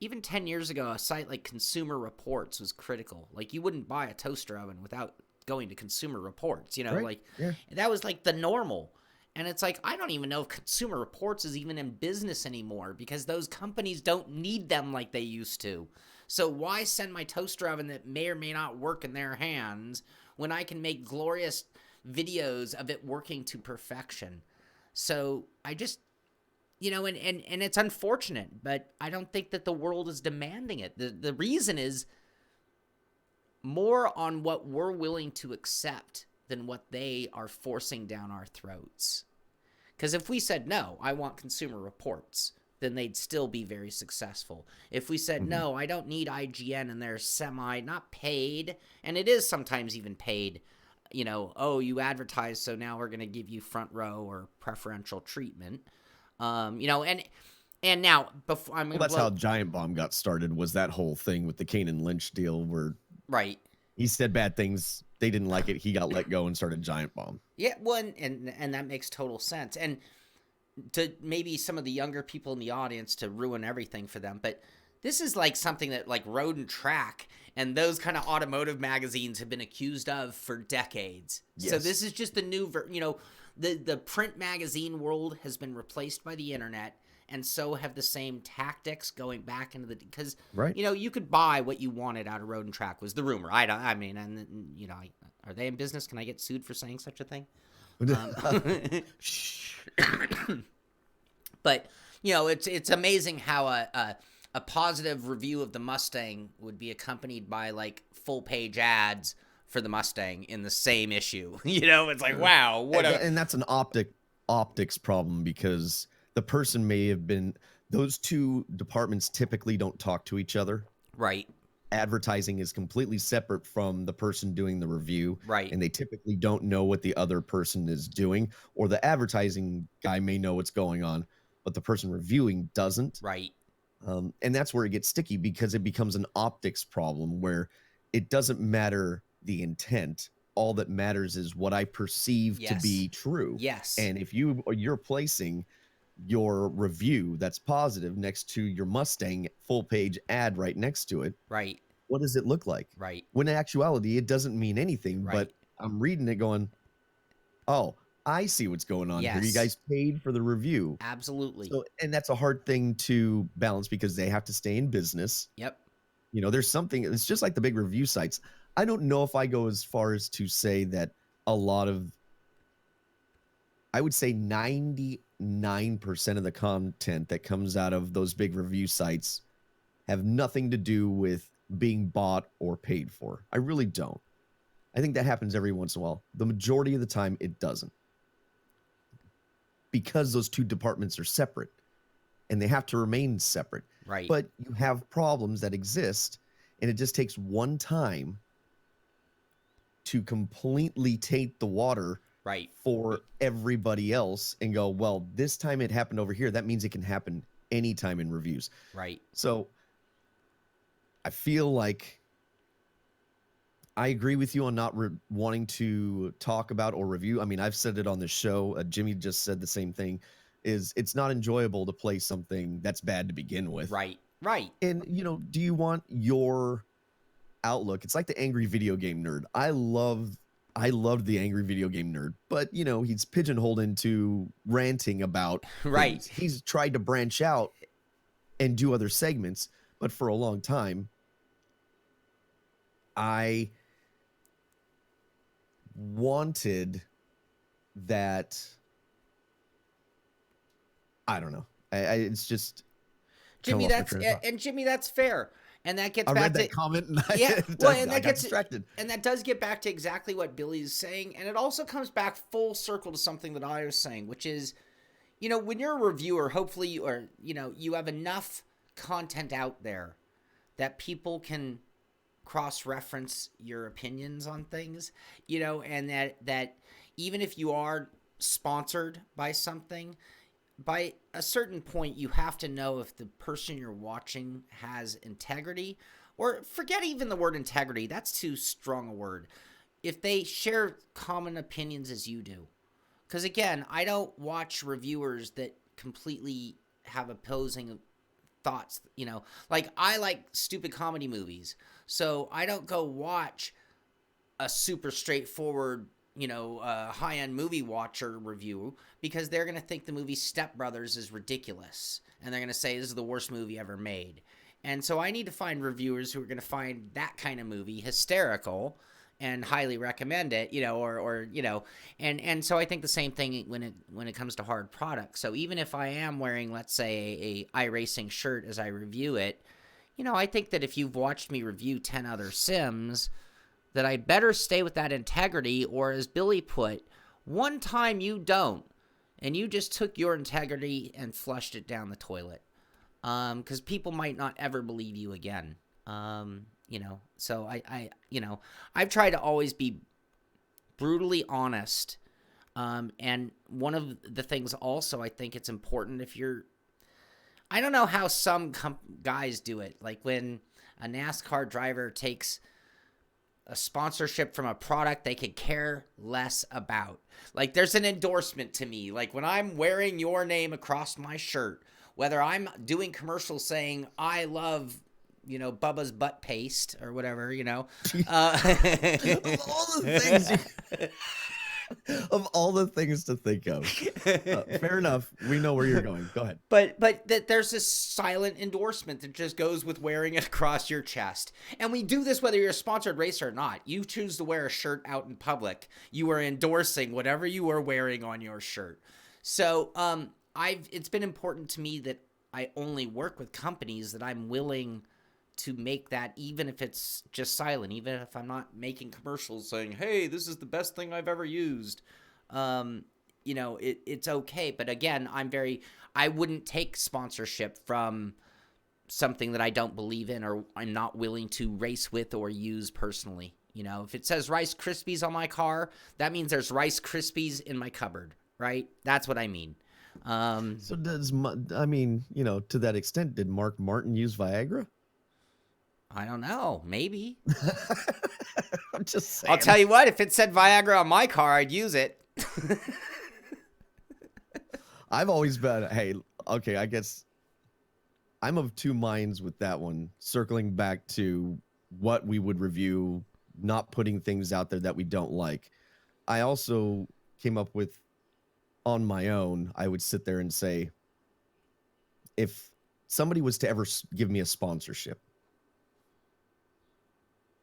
even 10 years ago, a site like Consumer Reports was critical. You wouldn't buy a toaster oven without going to Consumer Reports, Right. That was the normal. And it's I don't even know if Consumer Reports is even in business anymore, because those companies don't need them like they used to. So why send my toaster oven that may or may not work in their hands when I can make glorious videos of it working to perfection. So I just, and it's unfortunate, but I don't think that the world is demanding it. The reason is more on what we're willing to accept than what they are forcing down our throats. Because if we said, no, I want Consumer Reports, then they'd still be very successful. If we said, no, I don't need IGN and they're not paid, and it is sometimes even paid, you advertise, so now we're going to give you front row or preferential treatment. And now, before that's how Giant Bomb got started, was that whole thing with the Kane and Lynch deal where right. he said bad things, they didn't like it, he got let go and started Giant Bomb. Yeah, well, and that makes total sense. And to maybe some of the younger people in the audience, to ruin everything for them, but this is like something that like Road and Track and those kind of automotive magazines have been accused of for decades. Yes. So this is just the new, the print magazine world has been replaced by the internet, and so have the same tactics going back into because right. You could buy what you wanted out of Road and Track was the rumor. Are they in business? Can I get sued for saying such a thing? But it's amazing how a positive review of the Mustang would be accompanied by like full page ads for the Mustang in the same issue. It's like, wow, and that's an optics problem, because the person may have been, those two departments typically don't talk to each other. Right. Advertising is completely separate from the person doing the review. Right. And they typically don't know what the other person is doing, or the advertising guy may know what's going on, but the person reviewing doesn't. Right. And that's where it gets sticky, because it becomes an optics problem where it doesn't matter the intent. All that matters is what I perceive to be true. Yes. And if you're placing your review that's positive next to your Mustang full page ad right next to it, right, what does it look like? Right. When in actuality it doesn't mean anything. Right. But I'm reading it going, oh, I see what's going on here. You guys paid for the review. Absolutely. So, and that's a hard thing to balance, because they have to stay in business. Yep. There's something, it's just like the big review sites. I don't know if I go as far as to say that a lot of, I would say 99% of the content that comes out of those big review sites have nothing to do with being bought or paid for. I really don't. I think that happens every once in a while. The majority of the time, it doesn't. Because those two departments are separate, and they have to remain separate. Right. But you have problems that exist, and it just takes one time to completely taint the water right for everybody else and go, well, this time it happened over here. That means it can happen anytime in reviews. Right. So I feel like I agree with you on not wanting to talk about or review. I mean, I've said it on the show. Jimmy just said the same thing, is it's not enjoyable to play something that's bad to begin with. Right. Right. And, do you want your outlook? It's like the angry video game nerd. I loved the angry video game nerd, but he's pigeonholed into ranting about right. things. He's tried to branch out and do other segments, but for a long time, I wanted that. I don't know. It's just Jimmy. Jimmy, that's fair. And that gets back read to that comment. And I got distracted. And that does get back to exactly what Billy's saying. And it also comes back full circle to something that I was saying, which is, when you're a reviewer, hopefully you have enough content out there that people can cross-reference your opinions on things, and that even if you are sponsored by something, by a certain point, you have to know if the person you're watching has integrity, or forget even the word integrity. That's too strong a word. If they share common opinions as you do. Because again, I don't watch reviewers that completely have opposing thoughts, like I like stupid comedy movies. So I don't go watch a super straightforward high-end movie watcher review, because they're going to think the movie Step Brothers is ridiculous. And they're going to say this is the worst movie ever made. And so I need to find reviewers who are going to find that kind of movie hysterical and highly recommend it, or and so I think the same thing when it comes to hard products. So even if I am wearing, let's say, a iRacing shirt as I review it, I think that if you've watched me review 10 other sims, that I better stay with that integrity, or as Billy put, one time you don't, and you just took your integrity and flushed it down the toilet. Because people might not ever believe you again. So I've tried to always be brutally honest. And one of the things also, I think it's important I don't know how some guys do it. Like when a NASCAR driver takes a sponsorship from a product they could care less about. Like there's an endorsement to me. Like when I'm wearing your name across my shirt, whether I'm doing commercials saying I love, Bubba's butt paste or whatever, Of all the things, of all the things to think of. Fair enough. We know where you're going. Go ahead. But that there's this silent endorsement that just goes with wearing it across your chest. And we do this whether you're a sponsored racer or not. You choose to wear a shirt out in public, you are endorsing whatever you are wearing on your shirt. So it's been important to me that I only work with companies that I'm willing to make that, even if it's just silent, even if I'm not making commercials saying, hey, this is the best thing I've ever used. It's okay. But again, I wouldn't take sponsorship from something that I don't believe in or I'm not willing to race with or use personally. If it says Rice Krispies on my car, that means there's Rice Krispies in my cupboard, right? That's what I mean. So to that extent, did Mark Martin use Viagra? I don't know. Maybe. I'm just saying. I'll tell you what, if it said Viagra on my car, I'd use it. I've always been, hey, okay, I guess I'm of two minds with that one. Circling back to what we would review, not putting things out there that we don't like. I also came up with, on my own, I would sit there and say, if somebody was to ever give me a sponsorship,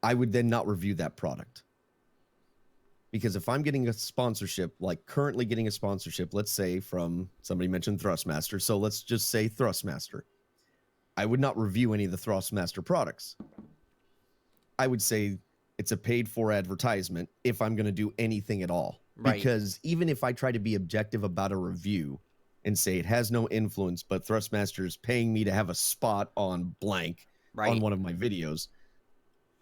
I would then not review that product. Because if I'm getting a sponsorship, like currently getting a sponsorship, let's say from, somebody mentioned Thrustmaster, so let's just say Thrustmaster. I would not review any of the Thrustmaster products. I would say it's a paid for advertisement if I'm going to do anything at all. Right. Because even if I try to be objective about a review and say it has no influence, but Thrustmaster is paying me to have a spot on blank on one of my videos,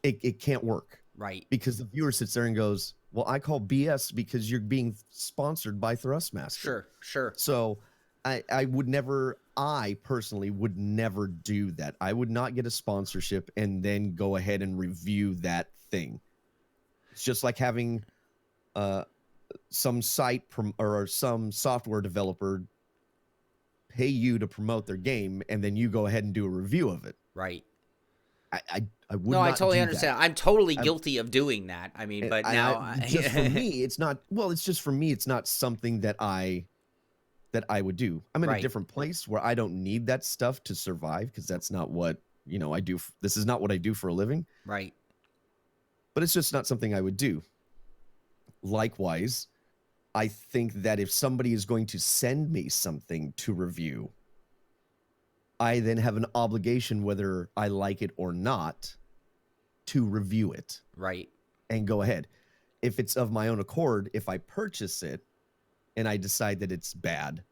it can't work. Right. Because the viewer sits there and goes, well, I call BS because you're being sponsored by Thrustmaster. Sure. So I personally would never do that. I would not get a sponsorship and then go ahead and review that thing. It's just like having some site or some software developer pay you to promote their game and then you go ahead and do a review of it. Right. I would no, not I totally do understand. that. I'm totally guilty of doing that. I mean, but now just for me, it's not. Well, it's just for me, it's not something that I would do. I'm in a different place where I don't need that stuff to survive because that's not what I do. This is not what I do for a living. Right. But it's just not something I would do. Likewise, I think that if somebody is going to send me something to review, I then have an obligation, whether I like it or not, to review it. Right. And go ahead. If it's of my own accord, if I purchase it and I decide that it's bad,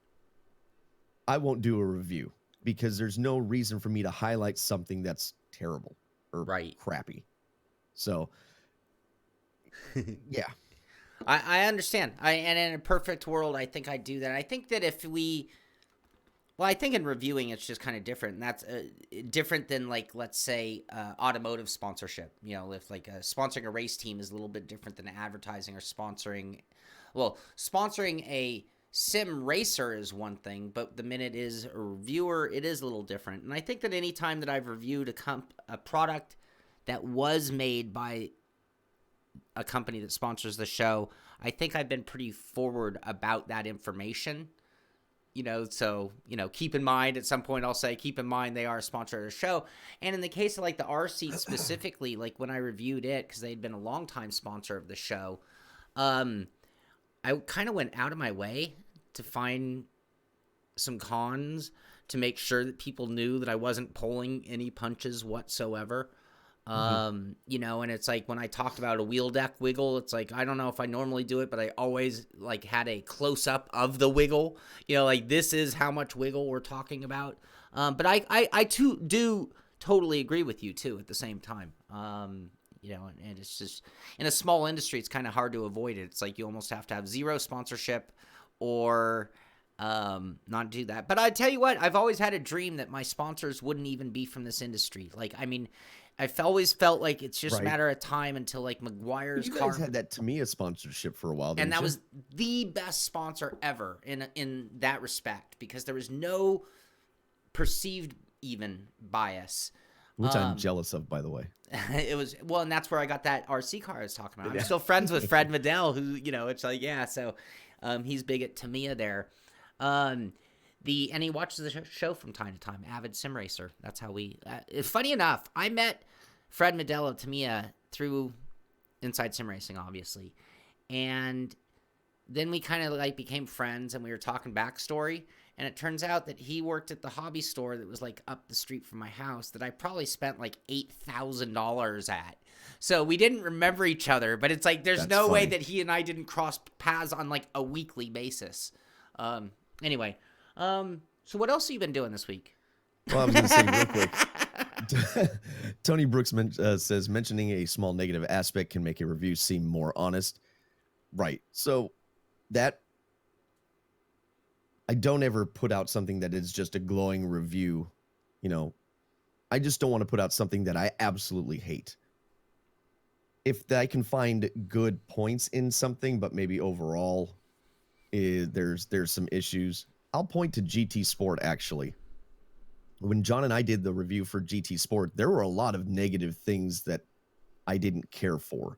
I won't do a review because there's no reason for me to highlight something that's terrible or crappy. So, yeah. I understand. And in a perfect world, I think I'd do that. I think that I think in reviewing, it's just kind of different. And that's different than, like, let's say, automotive sponsorship. If sponsoring a race team is a little bit different than advertising or sponsoring. Well, sponsoring a sim racer is one thing, but the minute is a reviewer, it is a little different. And I think that any time that I've reviewed a product that was made by a company that sponsors the show, I think I've been pretty forward about that information. so, keep in mind, at some point I'll say, keep in mind they are a sponsor of the show. And in the case of like the R seat specifically, like when I reviewed it, because they'd been a long time sponsor of the show, I kind of went out of my way to find some cons to make sure that people knew that I wasn't pulling any punches whatsoever. And it's like when I talked about a wheel deck wiggle, it's like, I don't know if I normally do it, but I always like had a close up of the wiggle, like this is how much wiggle we're talking about. But I too do totally agree with you too at the same time. And it's just in a small industry, it's kind of hard to avoid it. It's like you almost have to have zero sponsorship or not do that. But I tell you what, I've always had a dream that my sponsors wouldn't even be from this industry. Like, I mean, I've always felt like it's just a matter of time until like McGuire's car. You guys had that Tamiya sponsorship for a while, and that was the best sponsor ever in that respect, because there was no perceived even bias, which I'm jealous of, by the way. It was and that's where I got that RC car I was talking about. I'm still friends with Fred Medell, who it's like so he's big at Tamiya there. And he watches the show from time to time, avid sim racer. That's how we. Funny enough, I met Fred Medell of Tamiya through Inside Sim Racing, obviously, and then we kind of like became friends, and we were talking backstory. And it turns out that he worked at the hobby store that was like up the street from my house that I probably spent like $8,000 at. So we didn't remember each other, but it's like there's That's no funny. Way that he and I didn't cross paths on like a weekly basis. Anyway. So what else have you been doing this week? Well, I was going to say real quick. Tony Brooks says mentioning a small negative aspect can make a review seem more honest. Right. So that I don't ever put out something that is just a glowing review. I just don't want to put out something that I absolutely hate. If I can find good points in something, but maybe overall there's some issues, I'll point to GT Sport, actually. When John and I did the review for GT Sport, there were a lot of negative things that I didn't care for.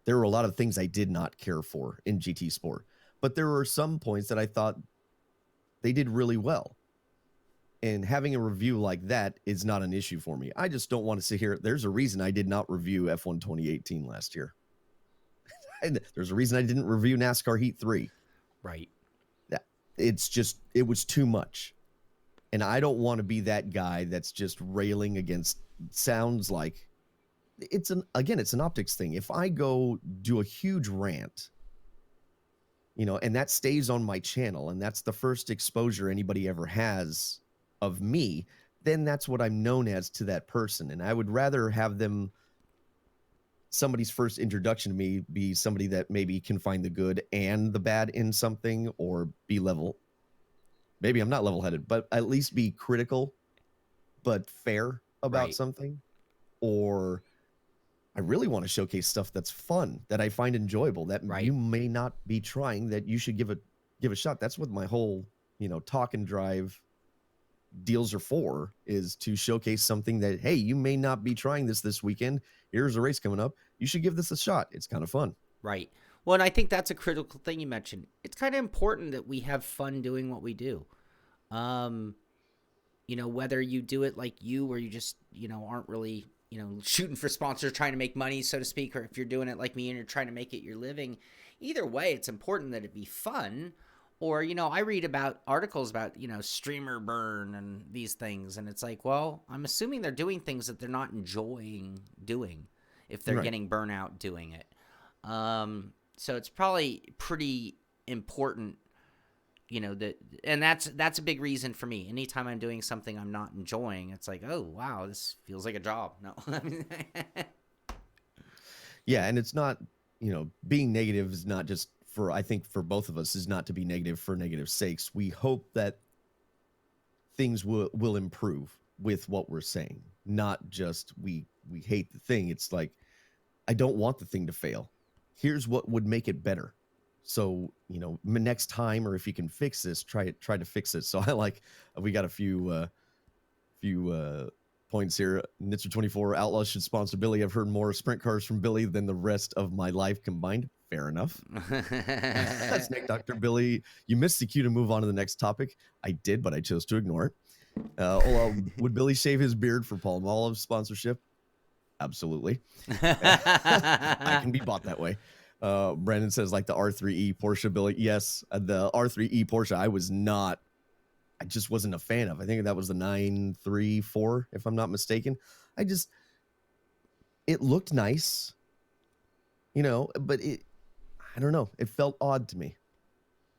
There were a lot of things I did not care for in GT Sport. But there were some points that I thought they did really well. And having a review like that is not an issue for me. I just don't want to sit here. There's a reason I did not review F1 2018 last year. There's a reason I didn't review NASCAR Heat 3. Right. It was too much. And I don't want to be that guy that's just railing against. Sounds like it's an optics thing. If I go do a huge rant, and that stays on my channel, and that's the first exposure anybody ever has of me, then that's what I'm known as to that person. And I would rather have somebody's first introduction to me be somebody that maybe can find the good and the bad in something, or be level. Maybe I'm not level-headed, but at least be critical but fair about something. Or I really want to showcase stuff that's fun, that I find enjoyable, that you may not be trying, that you should give a shot. That's what my whole, talk and drive deals are for, is to showcase something that, hey, you may not be trying this weekend. Here's a race coming up. You should give this a shot. It's kind of fun. Right. Well, and I think that's a critical thing you mentioned. It's kind of important that we have fun doing what we do. Whether you do it like you, or you just, aren't really, shooting for sponsors, trying to make money, so to speak, or if you're doing it like me and you're trying to make it your living, either way, it's important that it be fun. Or, I read about articles about, streamer burn and these things. And it's like, well, I'm assuming they're doing things that they're not enjoying doing if they're getting burnout doing it. So it's probably pretty important, and that's a big reason for me. Anytime I'm doing something I'm not enjoying, it's like, oh, wow, this feels like a job. No. Yeah, and it's not, being negative is not just I think for both of us, is not to be negative for negative sakes. We hope that things will improve with what we're saying, not just we hate the thing. It's like, I don't want the thing to fail. Here's what would make it better. So, next time, or if you can fix this, try to fix it. So we got a few points here. Nitzer 24, Outlaws should sponsor Billy. I've heard more sprint cars from Billy than the rest of my life combined. Fair enough. Snake Dr. Billy, you missed the cue to move on to the next topic. I did, but I chose to ignore it. Would Billy shave his beard for Palmolive sponsorship? Absolutely. I can be bought that way. Brandon says, like the R3E Porsche, Billy. Yes, the R3E Porsche, I just wasn't a fan of. I think that was the 934, if I'm not mistaken. It looked nice, but I don't know. It felt odd to me.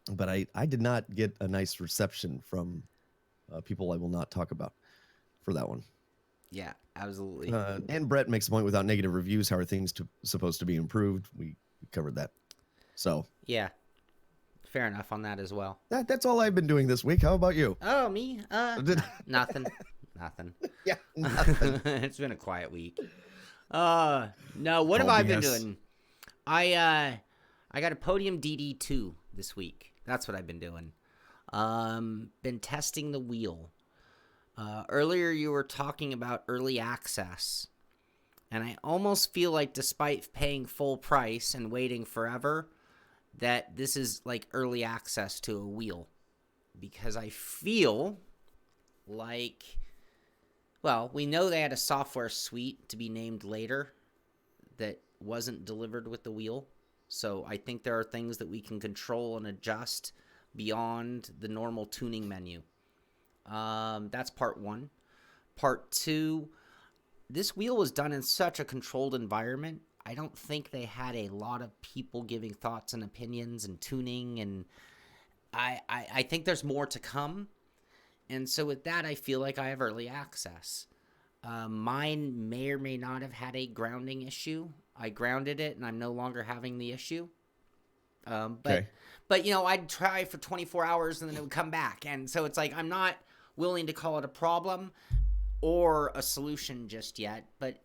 But I did not get a nice reception from people I will not talk about for that one. Yeah, absolutely. And Brett makes a point, without negative reviews, how are things supposed to be improved? We covered that. So yeah, fair enough on that as well. That's all I've been doing this week. How about you? Oh, me? Nothing. Yeah, nothing. It's been a quiet week. No, what have I been doing? I got a Podium DD2 this week. That's what I've been doing. Been testing the wheel. Earlier you were talking about early access, and I almost feel like, despite paying full price and waiting forever, that this is like early access to a wheel, because I feel like, well, we know they had a software suite to be named later that wasn't delivered with the wheel. So I think there are things that we can control and adjust beyond the normal tuning menu. That's part one. Part two, this wheel was done in such a controlled environment. I don't think they had a lot of people giving thoughts and opinions and tuning, and I think there's more to come. And so with that, I feel like I have early access. Mine may or may not have had a grounding issue. I grounded it, and I'm no longer having the issue. But I'd try for 24 hours, and then it would come back. And so it's like, I'm not willing to call it a problem or a solution just yet. But,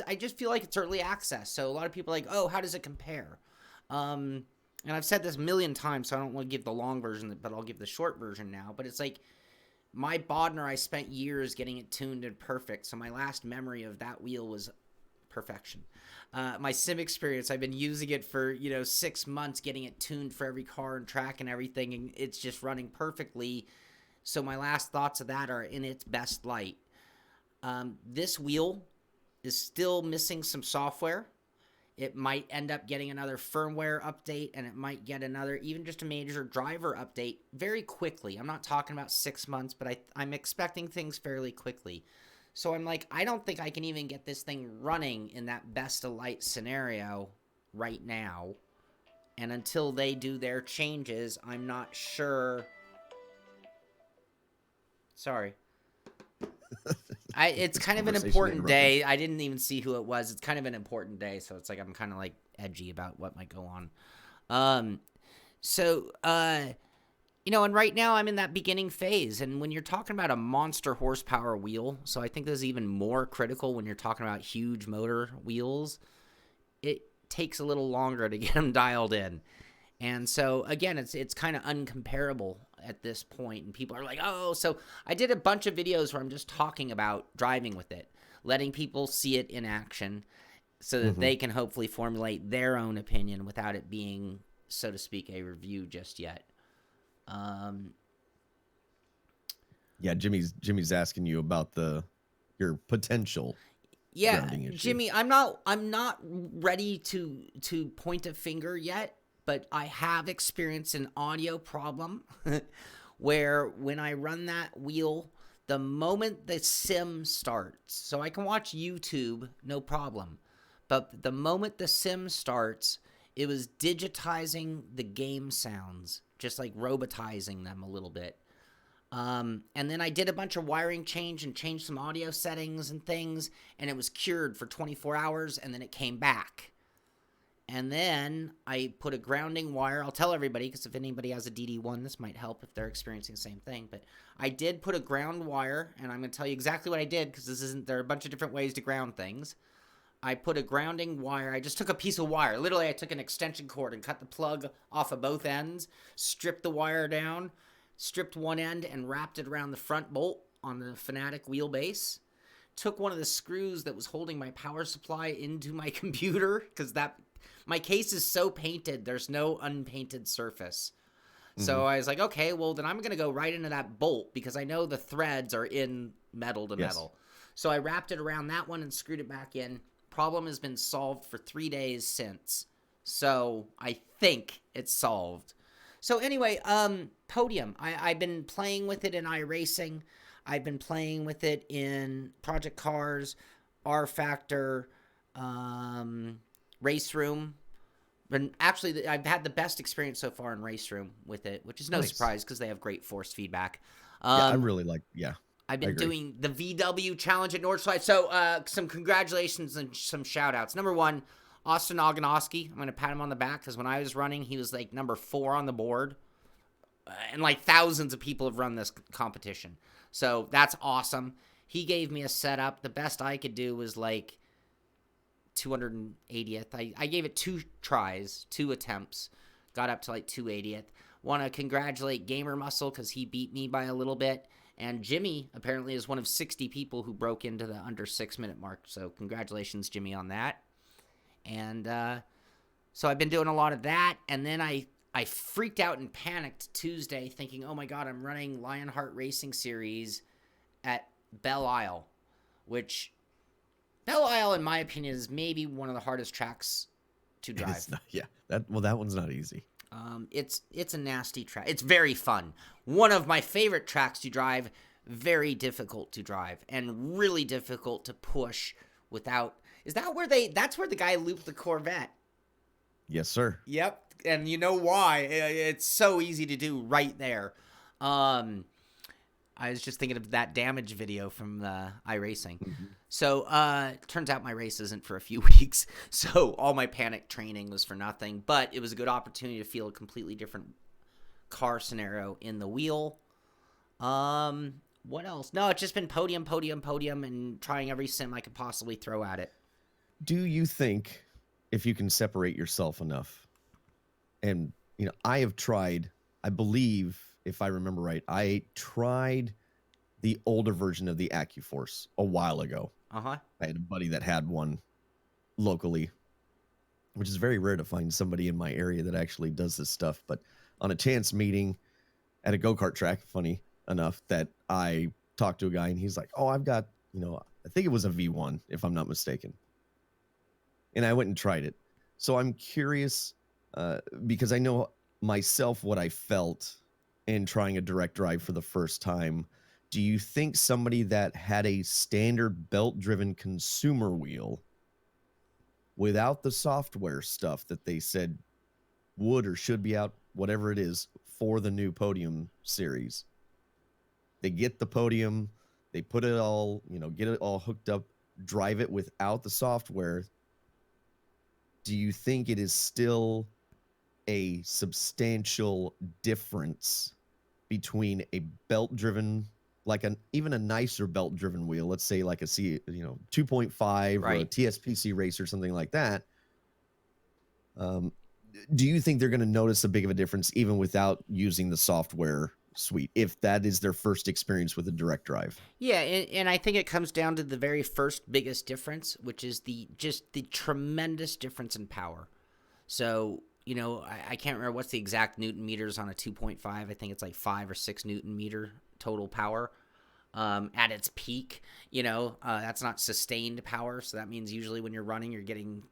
I just feel like it's early access. So a lot of people are like, oh, how does it compare? And I've said this a million times, so I don't want to give the long version, but I'll give the short version now. But it's like, my Bodner, I spent years getting it tuned and perfect. So my last memory of that wheel was perfection. My sim experience, I've been using it for 6 months, getting it tuned for every car and track and everything, and it's just running perfectly. So my last thoughts of that are in its best light. This wheel is still missing some software. It might end up getting another firmware update, and it might get another, even just a major driver update very quickly. I'm not talking about 6 months, but I'm expecting things fairly quickly. So I'm like, I don't think I can even get this thing running in that best of light scenario right now. And until they do their changes, I'm not sure. Sorry. It's kind of an important day. I didn't even see who it was. It's kind of an important day, so it's like I'm kind of like edgy about what might go on. And right now I'm in that beginning phase. And when you're talking about a monster horsepower wheel, so I think this is even more critical when you're talking about huge motor wheels, it takes a little longer to get them dialed in. And so, again, it's kind of uncomparable at this point. And people are like, oh, so I did a bunch of videos where I'm just talking about driving with it, letting people see it in action so that they can hopefully formulate their own opinion without it being, so to speak, a review just yet. Yeah, Jimmy's asking you about your potential. Yeah, Jimmy, I'm not ready to point a finger yet, but I have experienced an audio problem where when I run that wheel, the moment the sim starts, so I can watch YouTube, no problem, but the moment the sim starts, it was digitizing the game sounds, just like robotizing them a little bit. And then I did a bunch of wiring change and changed some audio settings and things, and it was cured for 24 hours, and then it came back. And then I put a grounding wire. I'll tell everybody, because if anybody has a DD1, this might help if they're experiencing the same thing. But I did put a ground wire, and I'm going to tell you exactly what I did, because there are a bunch of different ways to ground things. I put a grounding wire. I just took a piece of wire. Literally, I took an extension cord and cut the plug off of both ends, stripped the wire down, stripped one end, and wrapped it around the front bolt on the Fanatic wheelbase. Took one of the screws that was holding my power supply into my computer, because my case is so painted, there's no unpainted surface. So Mhm. I was like, okay, well, then I'm going to go right into that bolt because I know the threads are in metal to Yes. metal. So I wrapped it around that one and screwed it back in. Problem has been solved for 3 days since. So I think it's solved. So anyway, podium. I've been playing with it in iRacing. I've been playing with it in Project Cars, R Factor, Raceroom. But actually, I've had the best experience so far in Raceroom with it, which is no Nice. surprise because they have great force feedback. Yeah, I really like. Yeah, I've I been agree. doing the VW challenge at Northside. So some congratulations and some shout outs. Number one, Austin Oganowski. I'm going to pat him on the back because when I was running, he was like number 4 on the board. And like thousands of people have run this competition. So that's awesome. He gave me a setup. The best I could do was like 280th. I gave it 2 tries, 2 attempts. Got up to like 280th. Want to congratulate Gamer Muscle because he beat me by a little bit. And Jimmy apparently is one of 60 people who broke into the under 6-minute mark. So congratulations, Jimmy, on that. And so I've been doing a lot of that. And then I freaked out and panicked Tuesday thinking, oh my God, I'm running Lionheart Racing Series at Belle Isle, which Belle Isle, in my opinion, is maybe one of the hardest tracks to drive. It's not, yeah, that one's not easy. It's a nasty track. It's very fun. One of my favorite tracks to drive. Very difficult to drive and really difficult to push without. Is that where that's where the guy looped the Corvette? Yes, sir. Yep, and you know why? It's so easy to do right there. I was just thinking of that damage video from iRacing. Mm-hmm. So, turns out my race isn't for a few weeks. So, all my panic training was for nothing. But it was a good opportunity to feel a completely different car scenario in the wheel. What else? No, it's just been podium, and trying every sim I could possibly throw at it. Do you think if you can separate yourself enough? And, I have tried, I believe, if I remember right, I tried the older version of the AccuForce a while ago. Uh-huh. I had a buddy that had one locally, which is very rare to find somebody in my area that actually does this stuff. But on a chance meeting at a go-kart track, funny enough, that I talked to a guy and he's like, oh, I've got, I think it was a V1, if I'm not mistaken. And I went and tried it. So I'm curious, because I know myself what I felt in trying a direct drive for the first time. Do you think somebody that had a standard belt-driven consumer wheel without the software stuff that they said would or should be out, whatever it is, for the new podium series, they get the podium, they put it all, get it all hooked up, drive it without the software, do you think it is still a substantial difference between a belt-driven, like even a nicer belt-driven wheel, let's say like a 2.5 or a TSPC race or something like that? Do you think they're going to notice a big of a difference even without using the software suite, if that is their first experience with a direct drive? Yeah, and I think it comes down to the very first biggest difference, which is the tremendous difference in power. So, I can't remember what's the exact Newton meters on a 2.5. I think it's like 5 or 6 Newton meter total power at its peak. That's not sustained power. So that means usually when you're running, you're getting,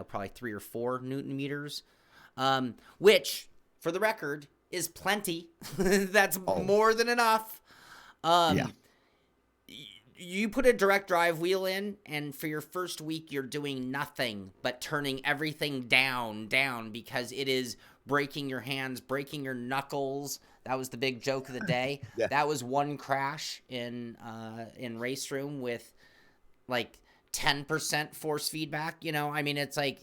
probably 3 or 4 Newton meters, which, for the record, is plenty. That's more than enough. Yeah. You put a direct drive wheel in, and for your first week, you're doing nothing but turning everything down, because it is breaking your hands, breaking your knuckles. That was the big joke of the day. Yeah. That was one crash in Raceroom with like 10% force feedback. It's like,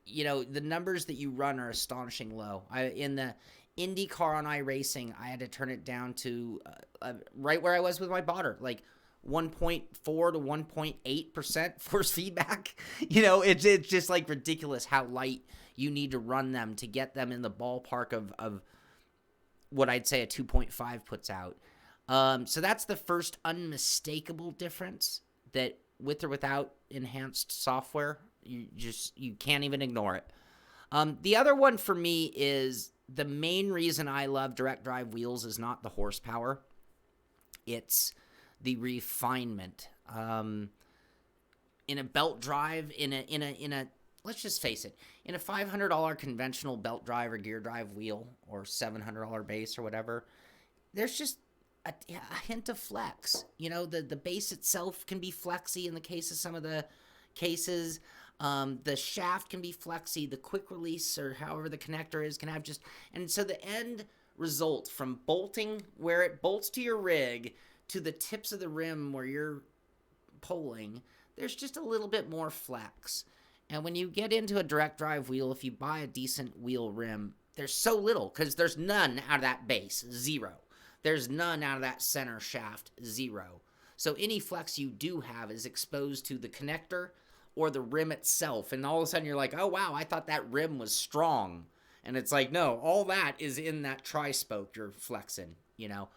the numbers that you run are astonishing low. In the IndyCar on iRacing, I had to turn it down to right where I was with my botter, like 1.4 to 1.8% force feedback. It's just like ridiculous how light you need to run them to get them in the ballpark of what I'd say a 2.5 puts out. So that's the first unmistakable difference, that with or without enhanced software, you can't even ignore it. The other one for me is the main reason I love direct drive wheels is not the horsepower. It's the refinement. In a belt drive, in a let's just face it, in a $500 conventional belt drive or gear drive wheel or $700 base or whatever, there's just a hint of flex. You know, the base itself can be flexy in the case of some of the cases. The shaft can be flexy. The quick release or however the connector is can have just, and so the end result from bolting where it bolts to your rig to the tips of the rim where you're pulling, there's just a little bit more flex. And when you get into a direct drive wheel, if you buy a decent wheel rim, there's so little because there's none out of that base, zero. There's none out of that center shaft, zero. So any flex you do have is exposed to the connector or the rim itself. And all of a sudden you're like, oh, wow, I thought that rim was strong. And it's like, no, all that is in that tri-spoke you're flexing, you know.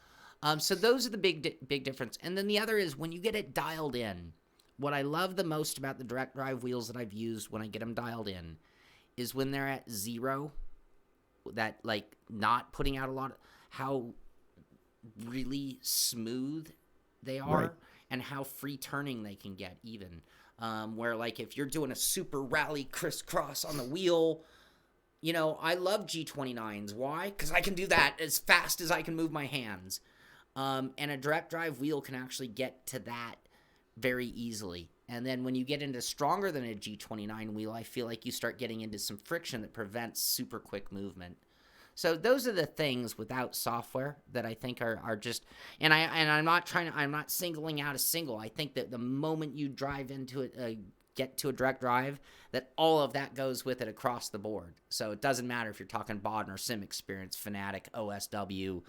So those are the big difference. And then the other is when you get it dialed in, what I love the most about the direct drive wheels that I've used when I get them dialed in is when they're at zero, that like not putting out a lot of how really smooth they are, right, and how free turning they can get even. Where like if you're doing a super rally crisscross on the wheel, you know, I love G29s. Why? Because I can do that as fast as I can move my hands. And a direct drive wheel can actually get to that very easily. And then when you get into stronger than a G29 wheel, I feel like you start getting into some friction that prevents super quick movement. So those are the things without software that I think are just, and I'm not singling out a single. I think that the moment you drive into it, get to a direct drive, that all of that goes with it across the board. So it doesn't matter if you're talking Bodden or Sim Experience, Fanatic, OSW,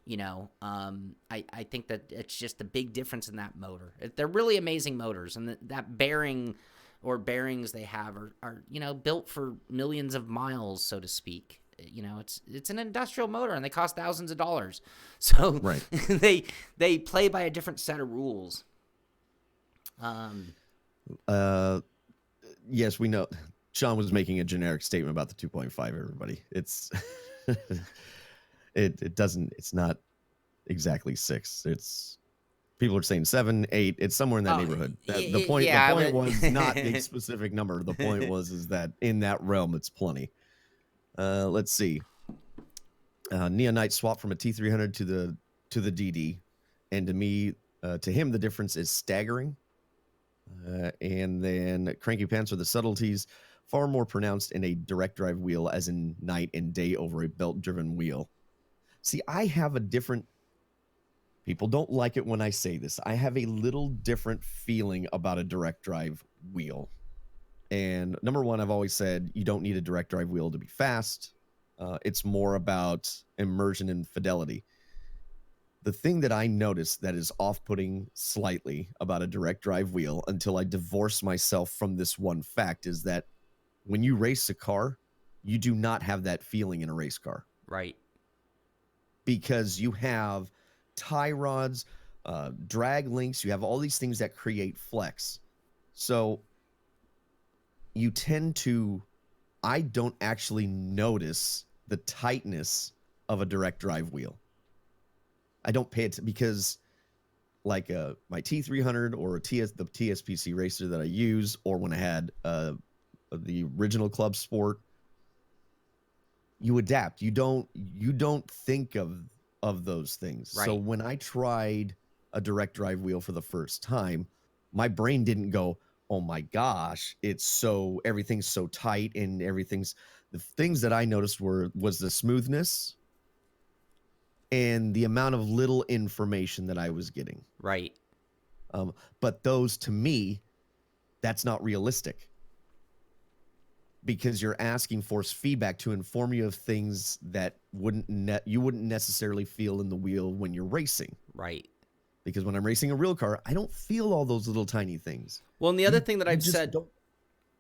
you know, I think that it's just a big difference in that motor. They're really amazing motors, and that bearing or bearings they have are you know, built for millions of miles, so to speak. You know, it's an industrial motor, and they cost thousands of dollars. So right. they play by a different set of rules. Yes, we know. Shaun was making a generic statement about the 2.5. Everybody, it's it's not exactly 6. It's people are saying 7, 8. It's somewhere in that neighborhood. The point was not the specific number. The point is that in that realm, it's plenty. Let's see. Neonite swapped from a T300 to the DD, and to him the difference is staggering. And then Cranky Pants are the subtleties far more pronounced in a direct drive wheel, as in night and day over a belt driven wheel. See, I have a different. People don't like it when I say this. I have a little different feeling about a direct drive wheel. And number one, I've always said you don't need a direct drive wheel to be fast. It's more about immersion and fidelity. The thing that I notice that is off-putting slightly about a direct drive wheel until I divorce myself from this one fact is that when you race a car, you do not have that feeling in a race car. Right. Because you have tie rods, drag links, you have all these things that create flex. So you tend to, I don't actually notice the tightness of a direct drive wheel. I don't pay it because like my T300 or the TSPC racer that I use, or when I had the original Club Sport, you adapt. You don't think of those things. Right. So when I tried a direct drive wheel for the first time, my brain didn't go, oh my gosh, everything's so tight, and the things that I noticed was the smoothness and the amount of little information that I was getting. Right. But those, to me, that's not realistic, because you're asking force feedback to inform you of things that you wouldn't necessarily feel in the wheel when you're racing. Right. Because when I'm racing a real car, I don't feel all those little tiny things. Well, and the other thing that I've said,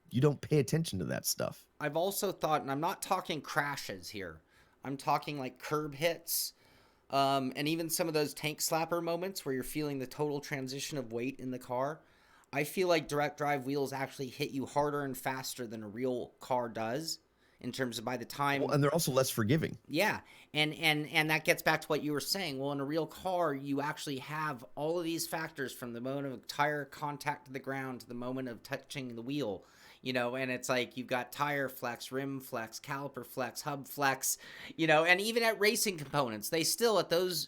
you don't pay attention to that stuff. I've also thought, and I'm not talking crashes here, I'm talking like curb hits, and even some of those tank slapper moments where you're feeling the total transition of weight in the car. I feel like direct drive wheels actually hit you harder and faster than a real car does in terms of by the time. Well, and they're also less forgiving. Yeah, and that gets back to what you were saying. Well, in a real car, you actually have all of these factors from the moment of tire contact to the ground to the moment of touching the wheel. And it's like you've got tire flex, rim flex, caliper flex, hub flex, and even at racing components, they still at those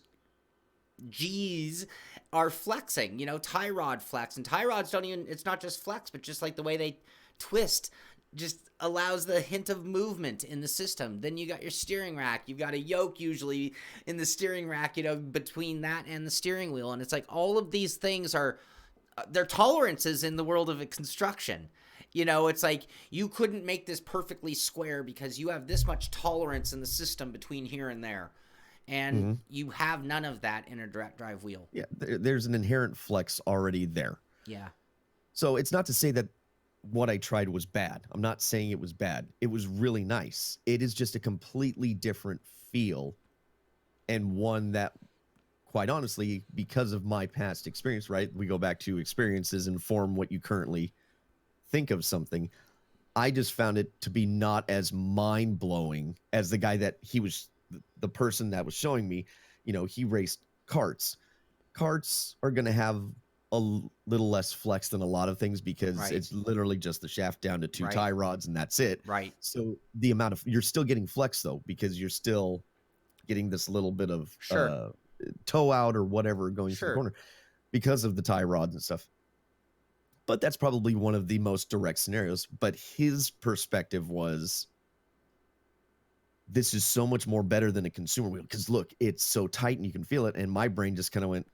G's are flexing, tie rod flex, and tie rods don't even, it's not just flex, but just like the way they twist just allows the hint of movement in the system. Then you got your steering rack. You've got a yoke usually in the steering rack, between that and the steering wheel. And it's like all of these things are, they're tolerances in the world of construction. It's like you couldn't make this perfectly square because you have this much tolerance in the system between here and there. And you have none of that in a direct drive wheel. Yeah, there's an inherent flex already there. Yeah. So it's not to say that what I tried was bad. I'm not saying it was bad. It was really nice. It is just a completely different feel, and one that, quite honestly, because of my past experience, right? We go back to experiences inform what you currently think of something. I just found it to be not as mind-blowing as the guy that he was, the person that was showing me. He raced karts. Karts are going to have a little less flex than a lot of things because it's literally just the shaft down to two tie rods and that's it. Right. So the amount of, you're still getting flex though, because you're still getting this little bit of toe out or whatever going through the corner because of the tie rods and stuff. But that's probably one of the most direct scenarios. But his perspective was, this is so much more better than a consumer wheel because look, it's so tight and you can feel it. And my brain just kind of went,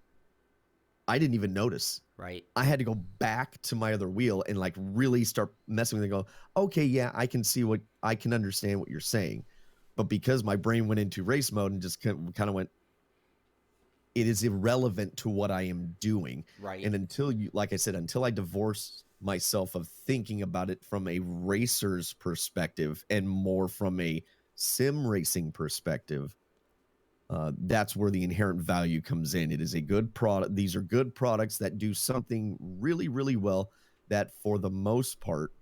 I didn't even notice. Right. I had to go back to my other wheel and like really start messing with it and go, okay, yeah, I can understand what you're saying. But because my brain went into race mode and just kind of went, it is irrelevant to what I am doing. Right. And until I divorce myself of thinking about it from a racer's perspective and more from a sim racing perspective, that's where the inherent value comes in. It is a good product. These are good products that do something really, really well that for the most part,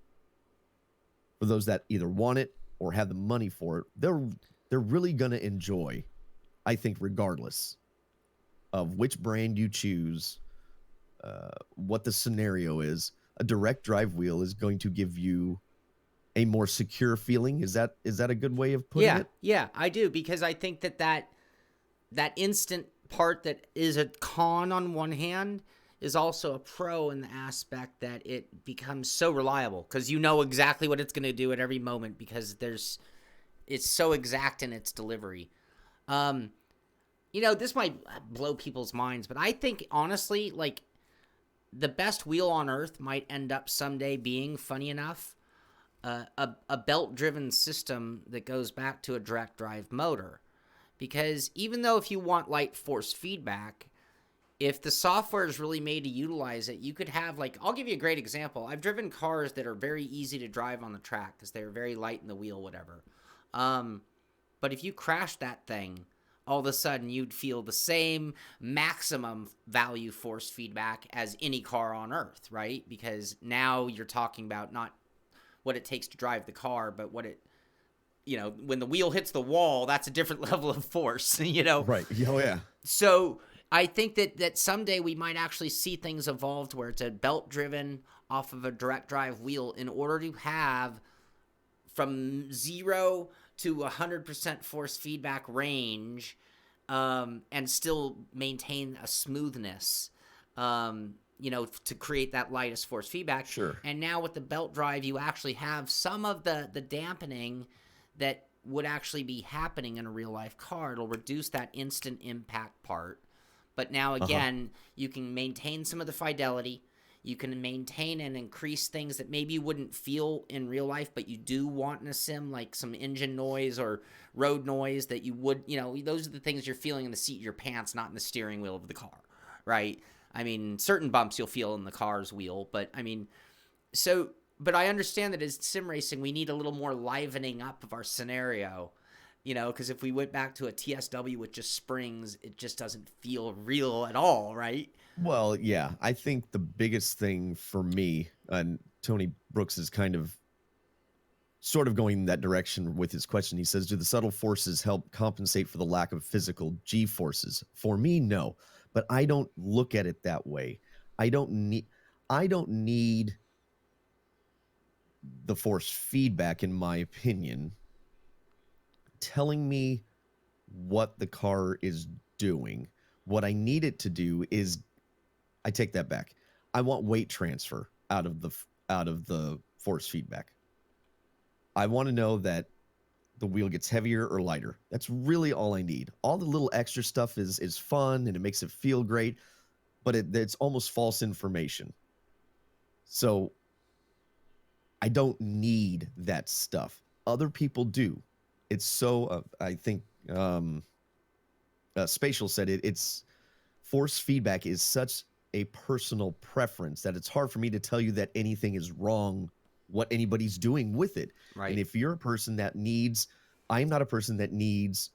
for those that either want it or have the money for it, they're really going to enjoy, I think, regardless of which brand you choose, what the scenario is. A direct drive wheel is going to give you a more secure feeling. Is that a good way of putting it? Yeah, I do, because I think that instant part that is a con on one hand is also a pro in the aspect that it becomes so reliable because you know exactly what it's going to do at every moment because it's so exact in its delivery. This might blow people's minds, but I think honestly, like the best wheel on earth might end up someday being, funny enough, a belt-driven system that goes back to a direct drive motor. Because even though if you want light force feedback, if the software is really made to utilize it, you could have, like, I'll give you a great example. I've driven cars that are very easy to drive on the track because they're very light in the wheel, whatever. But if you crash that thing, all of a sudden you'd feel the same maximum value force feedback as any car on earth, right? Because now you're talking about not what it takes to drive the car, but what it, when the wheel hits the wall, that's a different level of force, Right. Oh, yeah. So I think that someday we might actually see things evolve to where it's a belt driven off of a direct drive wheel in order to have from 0 to 100% force feedback range, and still maintain a smoothness, to create that lightest force feedback. Sure. And now with the belt drive, you actually have some of the dampening that would actually be happening in a real life car. It'll reduce that instant impact part. But now again, you can maintain some of the fidelity. You can maintain and increase things that maybe you wouldn't feel in real life, but you do want in a sim, like some engine noise or road noise that you would, those are the things you're feeling in the seat of your pants, not in the steering wheel of the car, right? I mean, certain bumps you'll feel in the car's wheel, but but I understand that as sim racing, we need a little more livening up of our scenario, because if we went back to a TSW with just springs, it just doesn't feel real at all, right? Well, yeah, I think the biggest thing for me, and Tony Brooks is kind of sort of going in that direction with his question. He says, do the subtle forces help compensate for the lack of physical G forces? For me, no, but I don't look at it that way. I don't need the force feedback, in my opinion, telling me what the car is doing. What I need it to do is, I take that back. I want weight transfer out of the force feedback. I want to know that the wheel gets heavier or lighter. That's really all I need. All the little extra stuff is fun and it makes it feel great, but it's almost false information. So I don't need that stuff. Other people do. It's so, I think Spatial said it's force feedback is such a personal preference that it's hard for me to tell you that anything is wrong, what anybody's doing with it. Right. And if you're a person that needs, I'm not a person that needs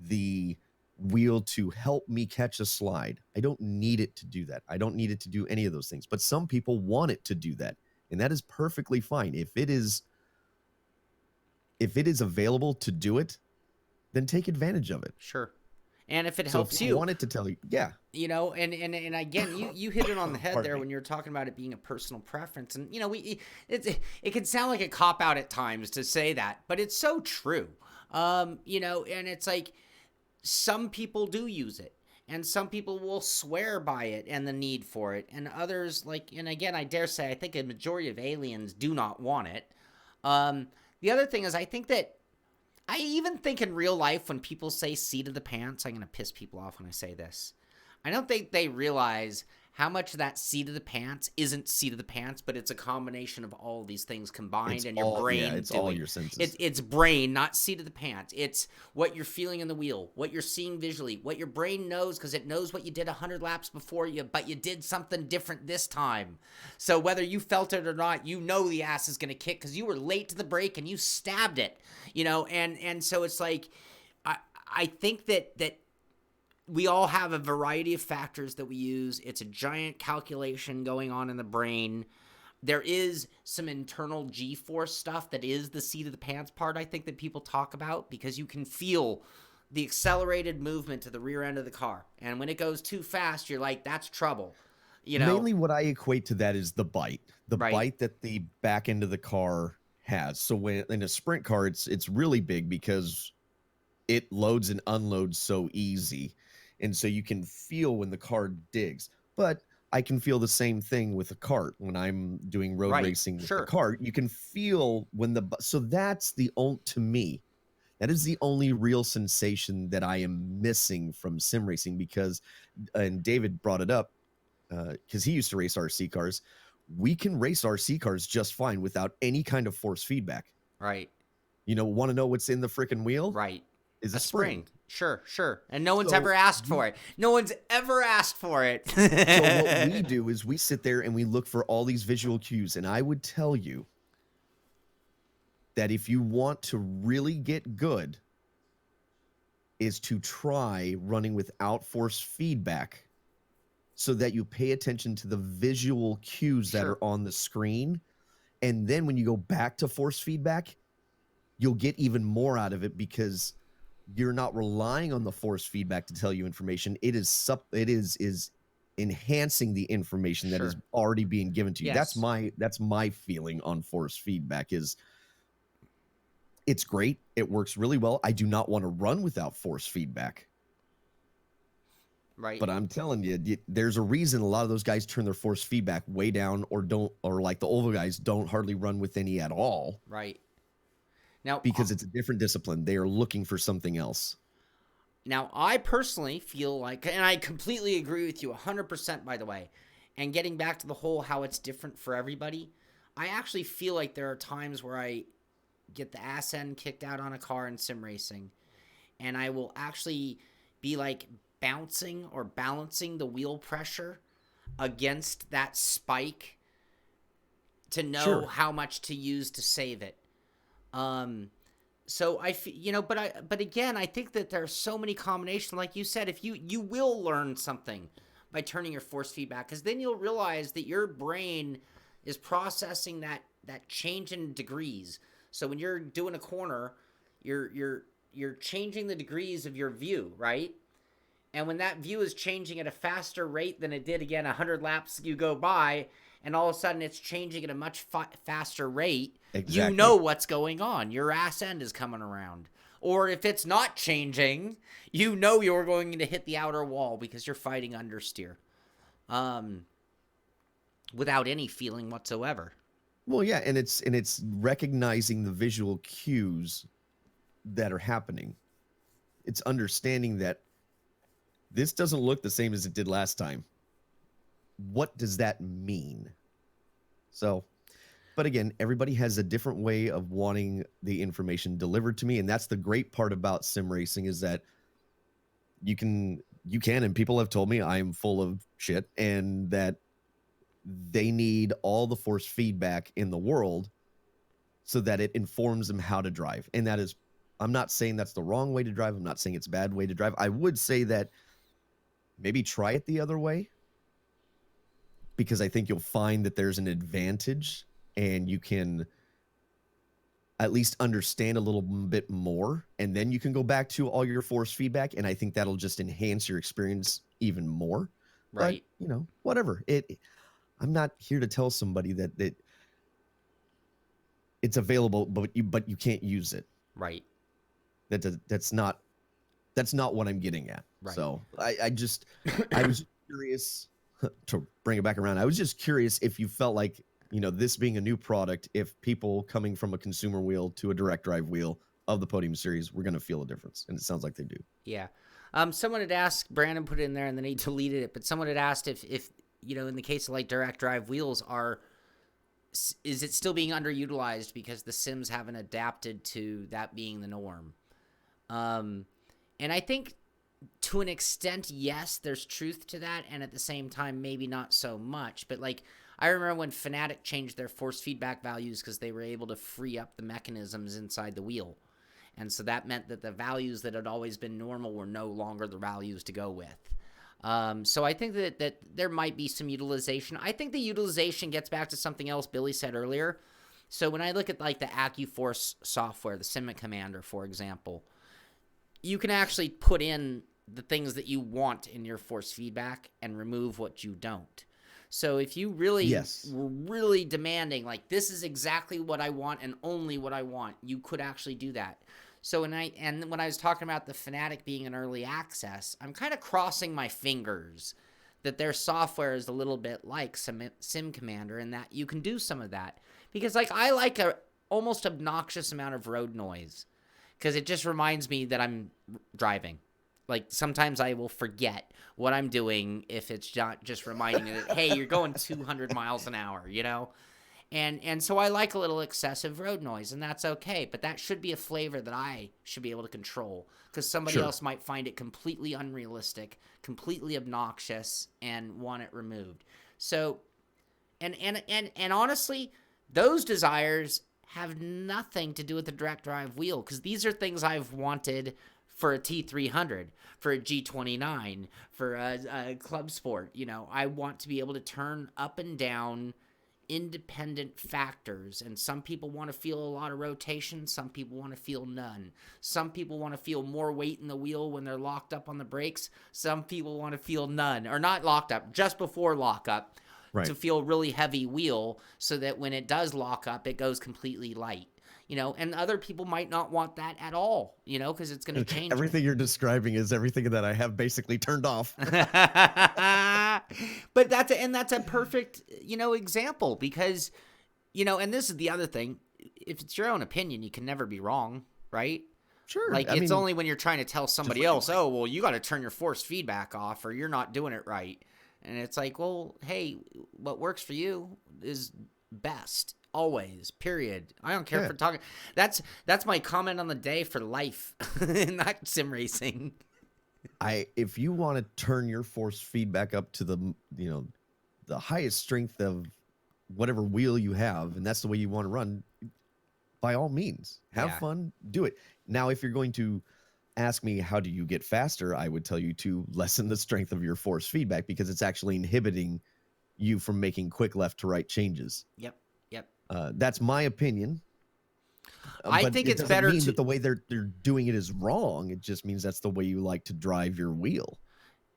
the wheel to help me catch a slide. I don't need it to do that. I don't need it to do any of those things. But some people want it to do that. And that is perfectly fine. If it is available to do it, then take advantage of it. Sure. And if it So helps if you, want it to tell you, yeah. You know, and again, you hit it on the head there when you're talking about it being a personal preference. And, you know, it can sound like a cop-out at times to say that, but it's so true. You know, and it's like some people do use it. And some people will swear by it and the need for it. And others, like, and again, I dare say, I think a majority of aliens do not want it. The other thing is, I even think in real life when people say seat of the pants, I'm going to piss people off when I say this. I don't think they realize how much of that seat of the pants isn't seat of the pants, but it's a combination of all of these things combined and your brain. Yeah, it's all your senses. It's brain, not seat of the pants. It's what you're feeling in the wheel, what you're seeing visually, what your brain knows because it knows what you did 100 laps before you, but you did something different this time. So whether you felt it or not, you know the ass is going to kick because you were late to the break and you stabbed it, you know, and so it's like, I think that we all have a variety of factors that we use. It's a giant calculation going on in the brain. There is some internal G-force stuff that is the seat of the pants part, I think, that people talk about because you can feel the accelerated movement to the rear end of the car. And when it goes too fast, you're like, that's trouble. You know? Mainly what I equate to that is the bite. The bite that the back end of the car has. So when in a sprint car, it's really big because it loads and unloads so easy. And so you can feel when the car digs. But I can feel the same thing with a kart when I'm doing road racing with the kart. You can feel when so that's the only, to me, that is the only real sensation that I am missing from sim racing because, and David brought it up because he used to race RC cars. We can race RC cars just fine without any kind of force feedback. Right. You know, want to know what's in the freaking wheel? Right. Is a spring. Sure. And no one's ever asked for it. No one's ever asked for it. So what we do is we sit there and we look for all these visual cues. And I would tell you that if you want to really get good, is to try running without force feedback so that you pay attention to the visual cues that are on the screen. And then when you go back to force feedback, you'll get even more out of it because you're not relying on the force feedback to tell you information. It is enhancing the information that is already being given to you. Yes. That's my feeling on force feedback is it's great. It works really well. I do not want to run without force feedback. Right. But I'm telling you, there's a reason a lot of those guys turn their force feedback way down or don't, or like the Oval guys don't hardly run with any at all. Right. Now, because it's a different discipline. They are looking for something else. Now, I personally feel like, and I completely agree with you 100%, by the way, and getting back to the whole how it's different for everybody, I actually feel like there are times where I get the ass end kicked out on a car in sim racing, and I will actually be like bouncing or balancing the wheel pressure against that spike to know how much to use to save it. So but again, I think that there are so many combinations. Like you said, if you will learn something by turning your force feedback, because then you'll realize that your brain is processing that change in degrees. So when you're doing a corner, you're changing the degrees of your view, right? And when that view is changing at a faster rate than it did, again, 100 laps you go by, and all of a sudden it's changing at a much faster rate, Exactly. you know what's going on. Your ass end is coming around. Or if it's not changing, you know you're going to hit the outer wall because you're fighting understeer. Without any feeling whatsoever. Well, yeah, and it's recognizing the visual cues that are happening. It's understanding that this doesn't look the same as it did last time. What does that mean? So, but again, everybody has a different way of wanting the information delivered to me, and that's the great part about sim racing is that you can, and people have told me I'm full of shit, and that they need all the force feedback in the world so that it informs them how to drive. And that is, I'm not saying that's the wrong way to drive. I'm not saying it's a bad way to drive. I would say that maybe try it the other way, because I think you'll find that there's an advantage and you can at least understand a little bit more. And then you can go back to all your force feedback. And I think that'll just enhance your experience even more. Right. But, you know, whatever. I'm not here to tell somebody that it's available, but you can't use it. Right. That's not what I'm getting at. Right. So I was curious to bring it back around. I was just curious if you felt like, you know, this being a new product, if people coming from a consumer wheel to a direct drive wheel of the Podium Series were going to feel a difference, and it sounds like they do. Yeah. Someone had asked, Brandon put it in there and then he deleted it, but someone had asked if you know, in the case of like direct drive wheels, is it still being underutilized because the sims haven't adapted to that being the norm? And I think to an extent, yes, there's truth to that. And at the same time, maybe not so much. But like, I remember when Fnatic changed their force feedback values because they were able to free up the mechanisms inside the wheel. And so that meant that the values that had always been normal were no longer the values to go with. So I think that there might be some utilization. I think the utilization gets back to something else Billy said earlier. So when I look at like the AccuForce software, the SImpit Commander, for example, you can actually put in the things that you want in your force feedback and remove what you don't. So if you really were really demanding, like, this is exactly what I want and only what I want, you could actually do that. So when I was talking about the Fnatic being an early access, I'm kind of crossing my fingers that their software is a little bit like Sim Commander and that you can do some of that. Because like I like a almost obnoxious amount of road noise because it just reminds me that I'm driving. Like sometimes I will forget what I'm doing if it's not just reminding me that, hey, you're going 200 miles an hour, you know? And so I like a little excessive road noise, and that's okay. But that should be a flavor that I should be able to control because somebody else might find it completely unrealistic, completely obnoxious, and want it removed. So, and honestly, those desires have nothing to do with the direct drive wheel because these are things I've wanted for a T300, for a G29, for a club sport. You know, I want to be able to turn up and down independent factors, and some people want to feel a lot of rotation, some people want to feel none. Some people want to feel more weight in the wheel when they're locked up on the brakes. Some people want to feel none, or not locked up, just before lockup, to feel really heavy wheel so that when it does lock up, it goes completely light. You know, and other people might not want that at all, you know, because it's going to change. Everything you're describing is everything that I have basically turned off. But that's a perfect, you know, example because, you know, and this is the other thing. If it's your own opinion, you can never be wrong, right? Sure. Like it's only when you're trying to tell somebody else, oh, well, you got to turn your force feedback off or you're not doing it right. And it's like, well, hey, what works for you is best. Always, period. I don't care for talking. That's my comment on the day for life, not sim racing. If you want to turn your force feedback up to the, you know, the highest strength of whatever wheel you have, and that's the way you want to run, by all means, have fun, do it. Now, if you're going to ask me how do you get faster, I would tell you to lessen the strength of your force feedback because it's actually inhibiting you from making quick left to right changes. Yep. That's my opinion. I But think it it's doesn't better mean to. that the way they're doing it is wrong. It just means that's the way you like to drive your wheel.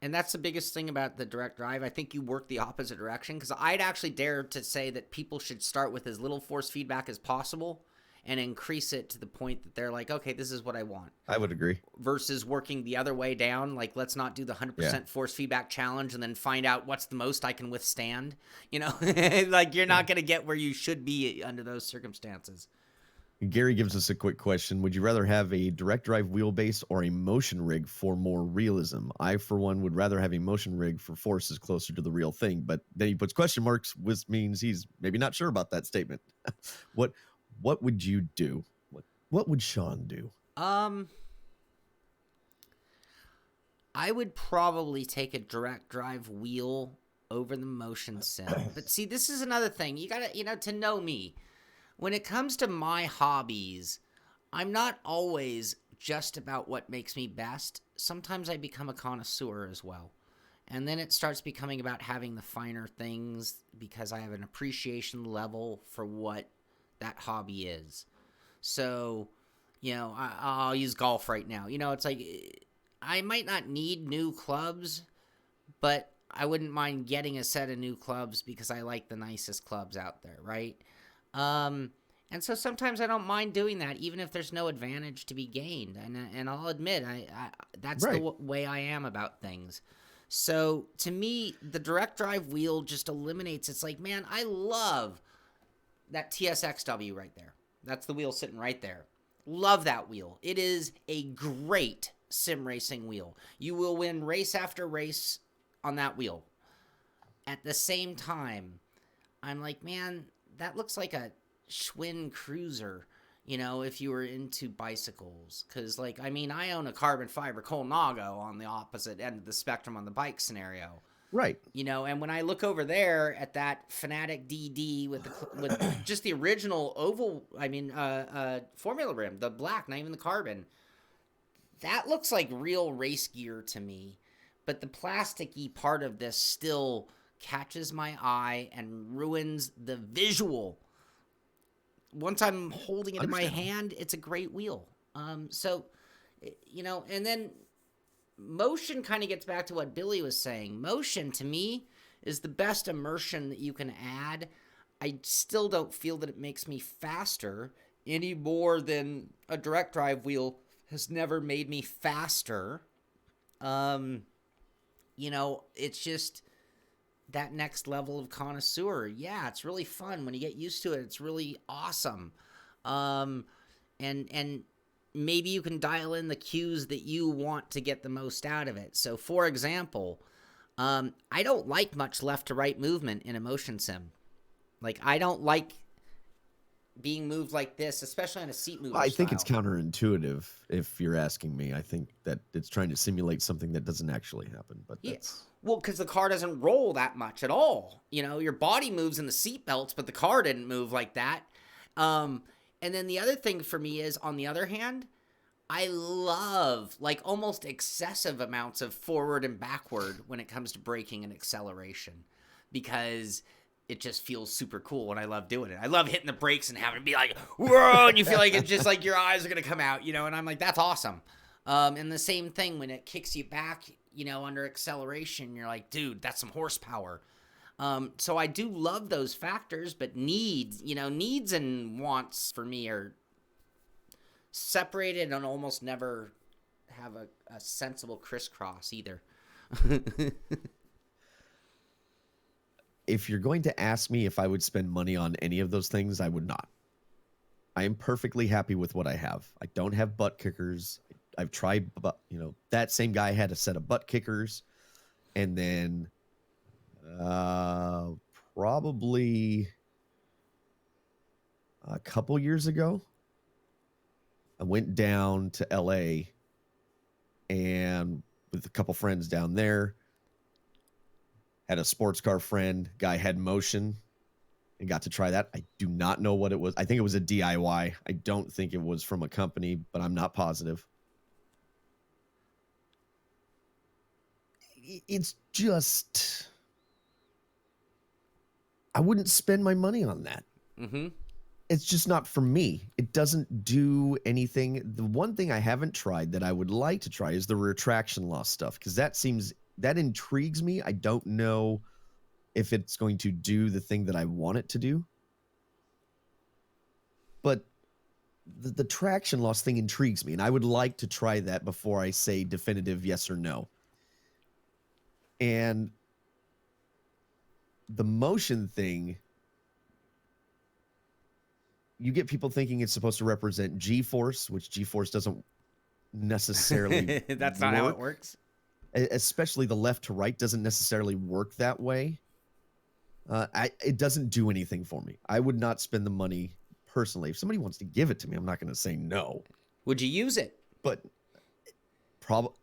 And that's the biggest thing about the direct drive. I think you work the opposite direction, because I'd actually dare to say that people should start with as little force feedback as possible and increase it to the point that they're like, okay, this is what I want. I would agree. Versus working the other way down. Like, let's not do the 100% force feedback challenge and then find out what's the most I can withstand. You know, like you're not going to get where you should be under those circumstances. Gary gives us a quick question. Would you rather have a direct drive wheelbase or a motion rig for more realism? I, for one, would rather have a motion rig for forces closer to the real thing. But then he puts question marks, which means he's maybe not sure about that statement. What would you do? What would Shaun do? I would probably take a direct drive wheel over the motion sim. But see, this is another thing. You gotta, to know me. When it comes to my hobbies, I'm not always just about what makes me best. Sometimes I become a connoisseur as well. And then it starts becoming about having the finer things because I have an appreciation level for what that hobby is. So, I'll use golf right now. It's like I might not need new clubs, but I wouldn't mind getting a set of new clubs because I like the nicest clubs out there, right? And so sometimes I don't mind doing that, even if there's no advantage to be gained. And I'll admit, that's Right. the way I am about things. So to me, the direct drive wheel just eliminates. It's like, man, I love that TSXW right there. That's the wheel sitting right there. Love that wheel. It is a great sim racing wheel. You will win race after race on that wheel. At the same time, I'm like, man, that looks like a Schwinn Cruiser, if you were into bicycles. Because, I own a carbon fiber Colnago on the opposite end of the spectrum on the bike scenario. Right. And when I look over there at that Fanatic DD with just the original oval, Formula rim, the black, not even the carbon, that looks like real race gear to me. But the plasticky part of this still catches my eye and ruins the visual. Once I'm holding it in my hand, it's a great wheel. And then motion kind of gets back to what Billy was saying. Motion, to me, is the best immersion that you can add. I still don't feel that it makes me faster any more than a direct drive wheel has never made me faster. It's just that next level of connoisseur. Yeah, it's really fun. When you get used to it, it's really awesome. And maybe you can dial in the cues that you want to get the most out of it. So, for example, I don't like much left to right movement in a motion sim. Like, I don't like being moved like this, especially on a seat mover I think style. it's counterintuitive if you're asking me. I think that it's trying to simulate something that doesn't actually happen. But that's... Well, because the car doesn't roll that much at all. Your body moves in the seat belts, but the car didn't move like that. And then the other thing for me is, on the other hand, I love almost excessive amounts of forward and backward when it comes to braking and acceleration, because it just feels super cool and I love doing it. I love hitting the brakes and having it be like, whoa, and you feel like it's just like your eyes are going to come out, and I'm like, that's awesome. And the same thing when it kicks you back, under acceleration, you're like, dude, that's some horsepower. So I do love those factors, but needs and wants for me are separated and almost never have a sensible crisscross either. If you're going to ask me if I would spend money on any of those things, I would not. I am perfectly happy with what I have. I don't have butt kickers. I've tried, but that same guy had a set of butt kickers, and then probably a couple years ago, I went down to LA and with a couple friends down there, had a sports car friend, guy had motion, and got to try that. I do not know what it was. I think it was a DIY. I don't think it was from a company, but I'm not positive. It's just, I wouldn't spend my money on that. Mm-hmm. it's just not for me. It doesn't do anything. The one thing I haven't tried that I would like to try is the retraction loss stuff, because that intrigues me. I don't know if it's going to do the thing that I want it to do, but the traction loss thing intrigues me, and I would like to try that before I say definitive yes or no. And the motion thing, you get people thinking it's supposed to represent G-force, which G-force doesn't necessarily That's not how it works. Especially the left to right doesn't necessarily work that way. It doesn't do anything for me. I would not spend the money personally. If somebody wants to give it to me, I'm not going to say no. Would you use it? But probably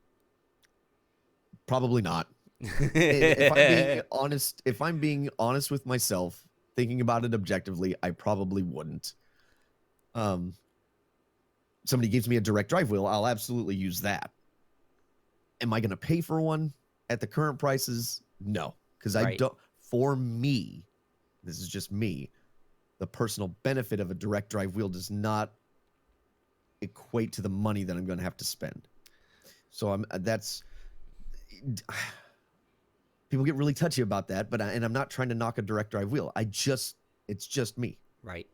not. If I'm being honest with myself, thinking about it objectively, I probably wouldn't. Somebody gives me a direct drive wheel, I'll absolutely use that. Am I going to pay for one at the current prices? No, because I don't. For me, this is just me, the personal benefit of a direct drive wheel does not equate to the money that I'm going to have to spend. So people get really touchy about that, and I'm not trying to knock a direct drive wheel. It's just me. Right.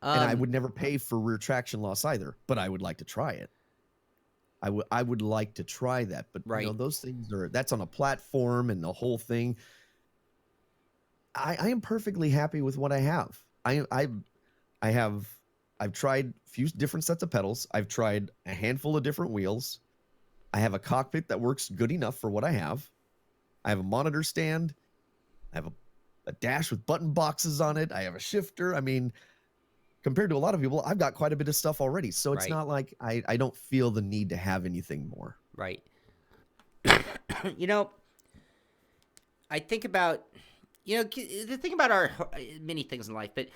And I would never pay for rear traction loss either, but I would like to try it. I would like to try that, but those things that's on a platform and the whole thing. I am perfectly happy with what I have. I've tried a few different sets of pedals. I've tried a handful of different wheels. I have a cockpit that works good enough for what I have. I have a monitor stand. I have a dash with button boxes on it. I have a shifter. I mean, compared to a lot of people, I've got quite a bit of stuff already. So it's not like I don't feel the need to have anything more. Right. I think about, the thing about our many things in life, but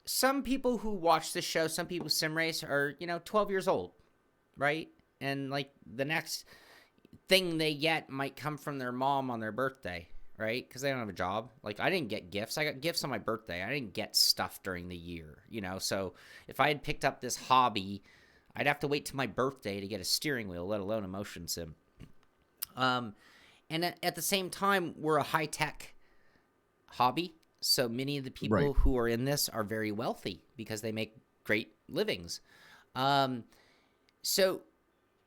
some people who watch this show, some people sim race are, 12 years old, right? And like the next thing they get might come from their mom on their birthday, right? Because they don't have a job. Like I didn't get gifts. I got gifts on my birthday. I didn't get stuff during the year, So if I had picked up this hobby, I'd have to wait till my birthday to get a steering wheel, let alone a motion sim. And at the same time, we're a high-tech hobby. So many of the people who are in this are very wealthy because they make great livings. So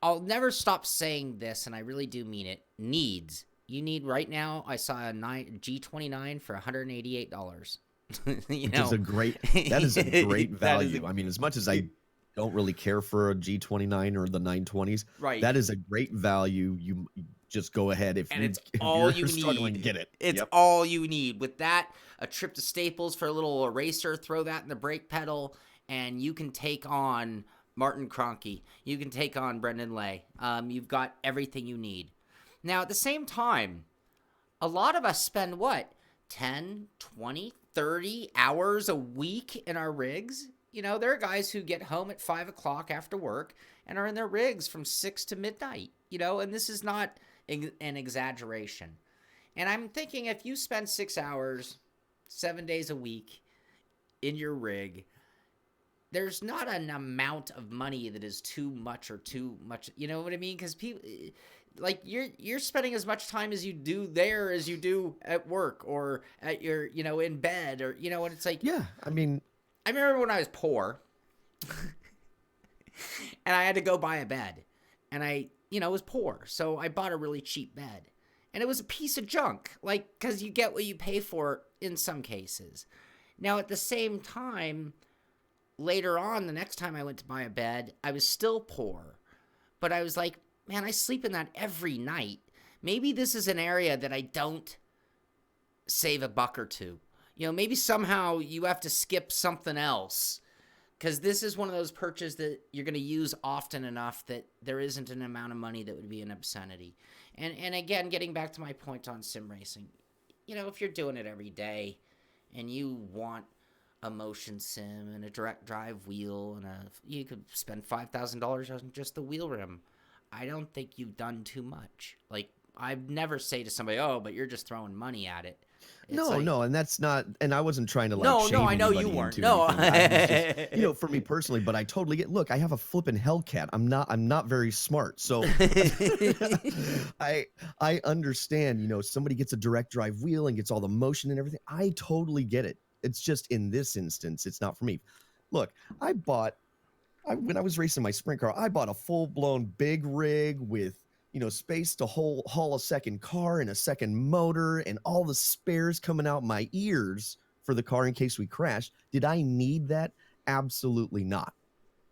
I'll never stop saying this, and I really do mean it. Needs. You need right now, I saw a G29 for $188. That is a great value. I mean, as much as I don't really care for a G29 or the 920s, that is a great value. You just go ahead if you're struggling to get it. It's all you need. With that, a trip to Staples for a little eraser, throw that in the brake pedal, and you can take on Martin Kroenke. You can take on Brendan Lay. You've got everything you need. Now, at the same time, a lot of us spend, 10, 20, 30 hours a week in our rigs? There are guys who get home at 5 o'clock after work and are in their rigs from 6 to midnight, and this is not an exaggeration. And I'm thinking if you spend 6 hours, 7 days a week in your rig, there's not an amount of money that is too much or too much. You know what I mean? Because people, like you're spending as much time as you do there as you do at work or at your, in bed or, and it's like, yeah, I mean, I remember when I was poor and I had to go buy a bed and I, was poor. So I bought a really cheap bed and it was a piece of junk, cause you get what you pay for in some cases. Now at the same time, later on, the next time I went to buy a bed, I was still poor, but I was like, man, I sleep in that every night. Maybe this is an area that I don't save a buck or two. Maybe somehow you have to skip something else because this is one of those purchases that you're going to use often enough that there isn't an amount of money that would be an obscenity. And again, getting back to my point on sim racing, if you're doing it every day and you want a motion sim and a direct drive wheel and you could spend $5,000 on just the wheel rim, I don't think you've done too much. Like I'd never say to somebody, oh, but you're just throwing money at it. It's No, and that's not, and I wasn't trying to like no, shame I know you anybody weren't. into No. anything. I was just, for me personally, but I totally get. Look, I have a flipping Hellcat. I'm not very smart, so I I understand. Somebody gets a direct drive wheel and gets all the motion and everything. I totally get it. It's just in this instance, it's not for me. Look, when I was racing my sprint car, I bought a full blown big rig with space to haul a second car and a second motor and all the spares coming out my ears for the car in case we crashed. Did I need that? Absolutely not.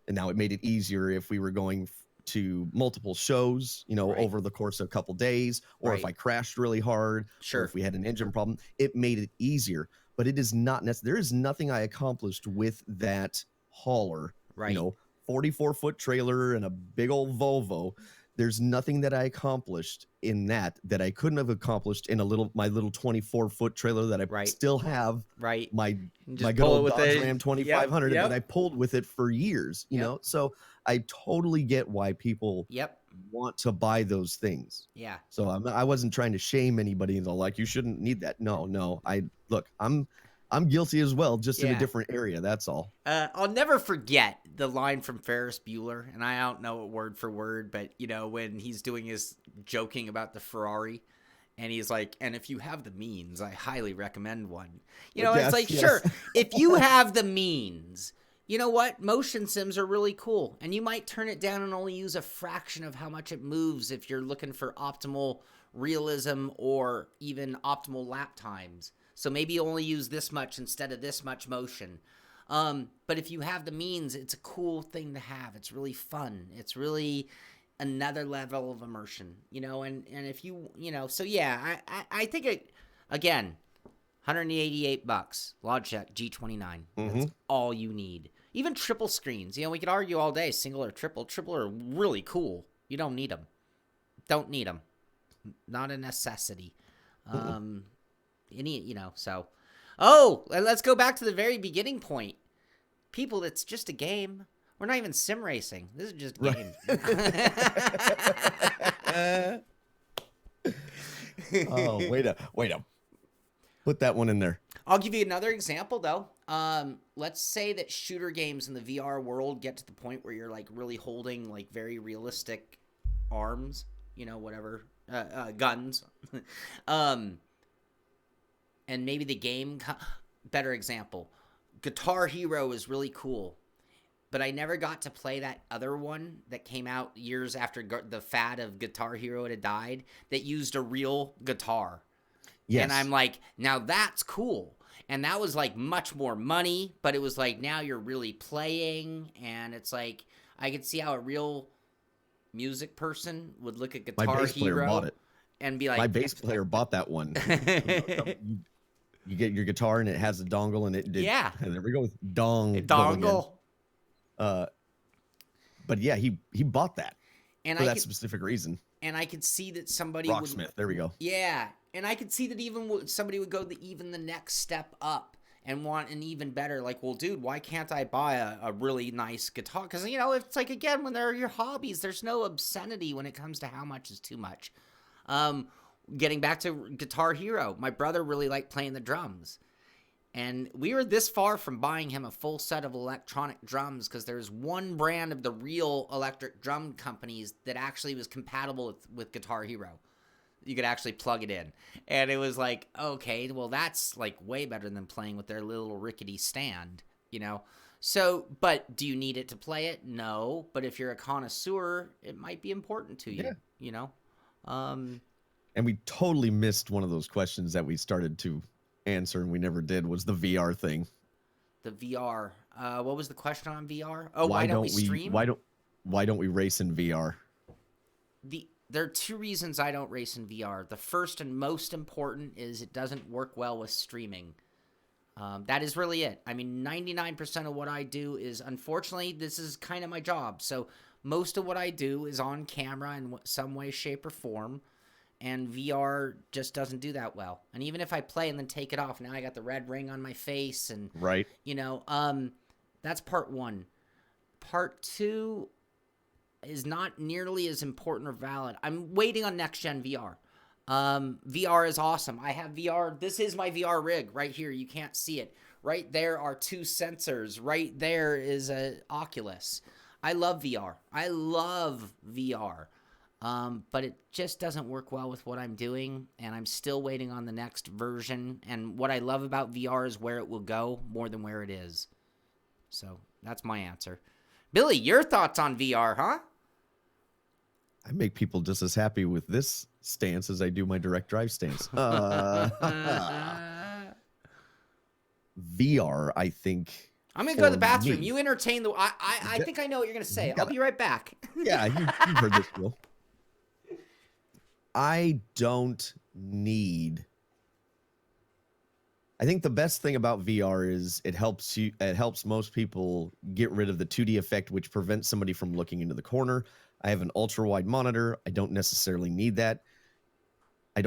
And now it made it easier if we were going to multiple shows, Right. over the course of a couple days, or if Right. I crashed really hard, or Sure. if we had an engine problem, it made it easier. But it is not necessary. There is nothing I accomplished with that hauler, Right. 44-foot trailer and a big old Volvo. There's nothing that I accomplished in that I couldn't have accomplished in my little 24-foot trailer that I Right. still have. Right. My Just good pull it old with Dodge a- Ram 2500 Yep. that I pulled with it for years, Yep. So I totally get why people Yep. want to buy those things. Yeah. So I wasn't trying to shame anybody and like, you shouldn't need that. No. I'm guilty as well, just in a Yeah. different area. That's all. I'll never forget the line from Ferris Bueller, and I don't know it word for word, but when he's doing his joking about the Ferrari, and he's like, "And if you have the means, I highly recommend one." Yes, it's like, yes. sure, if you have the means, you know what? Motion sims are really cool, and you might turn it down and only use a fraction of how much it moves if you're looking for optimal realism or even optimal lap times. So maybe you only use this much instead of this much motion. But if you have the means, it's a cool thing to have. It's really fun. It's really another level of immersion, and if so yeah, I think it, again, $188, Logitech G29. That's all you need. Even triple screens, we could argue all day, single or triple. Triple are really cool. You don't need them. Not a necessity. So. Oh, let's go back to the very beginning point. People, it's just a game. We're not even sim racing. This is just a game. Oh, wait up. Put that one in there. I'll give you another example, though. Let's say that shooter games in the VR world get to the point where you're like really holding like very realistic arms, whatever, guns. And maybe the game, better example, Guitar Hero is really cool, but I never got to play that other one that came out years after the fad of Guitar Hero had died that used a real guitar. Yes. And I'm like, now that's cool. And that was like much more money, but it was like, now you're really playing, and it's like, I could see how a real music person would look at Guitar My bass player Hero bought it. and be like, My bass player bought that one. You get your guitar and it has a dongle and it did. Yeah. And there we go with dongle. But yeah, he bought that And for that specific reason. And I could see that somebody Rocksmith. There we go. Yeah, and I could see that even somebody would go the next step up and want an even better. Like, well, dude, why can't I buy a really nice guitar? Because it's like, again, when they're your hobbies, there's no obscenity when it comes to how much is too much. Getting back to Guitar Hero, my brother really liked playing the drums. And we were this far from buying him a full set of electronic drums because there's one brand of the real electric drum companies that actually was compatible with Guitar Hero. You could actually plug it in. And it was like, okay, well, that's like way better than playing with their little rickety stand, So, but do you need it to play it? No. But if you're a connoisseur, it might be important to you, And we totally missed one of those questions that we started to answer and we never did, was the VR thing. The VR. What was the question on VR? Oh, why don't we stream? Why don't we race in VR? There are two reasons I don't race in VR. The first and most important is it doesn't work well with streaming. That is really it. I mean, 99% of what I do is, unfortunately, this is kind of my job. So most of what I do is on camera in some way, shape, or form. And VR just doesn't do that well. And even if I play and then take it off, now I got the red ring on my face, and right. That's part one. Part two is not nearly as important or valid. I'm waiting on next gen VR. VR is awesome. I have VR. This is my VR rig right here. You can't see it. Right there are 2 sensors. Right there is a Oculus. I love VR. I love VR. But it just doesn't work well with what I'm doing, and I'm still waiting on the next version. And what I love about VR is where it will go more than where it is. So that's my answer. Billy, your thoughts on VR, huh? I make people just as happy with this stance as I do my direct drive stance. VR, I think. I'm going to go to the bathroom. Me, You entertain the... I think I know what you're going to say. I'll be right back. Yeah, you've heard this deal. I don't need... I think the best thing about VR is it helps most people get rid of the 2D effect, which prevents somebody from looking into the corner. I have an ultra-wide monitor. I don't necessarily need that. I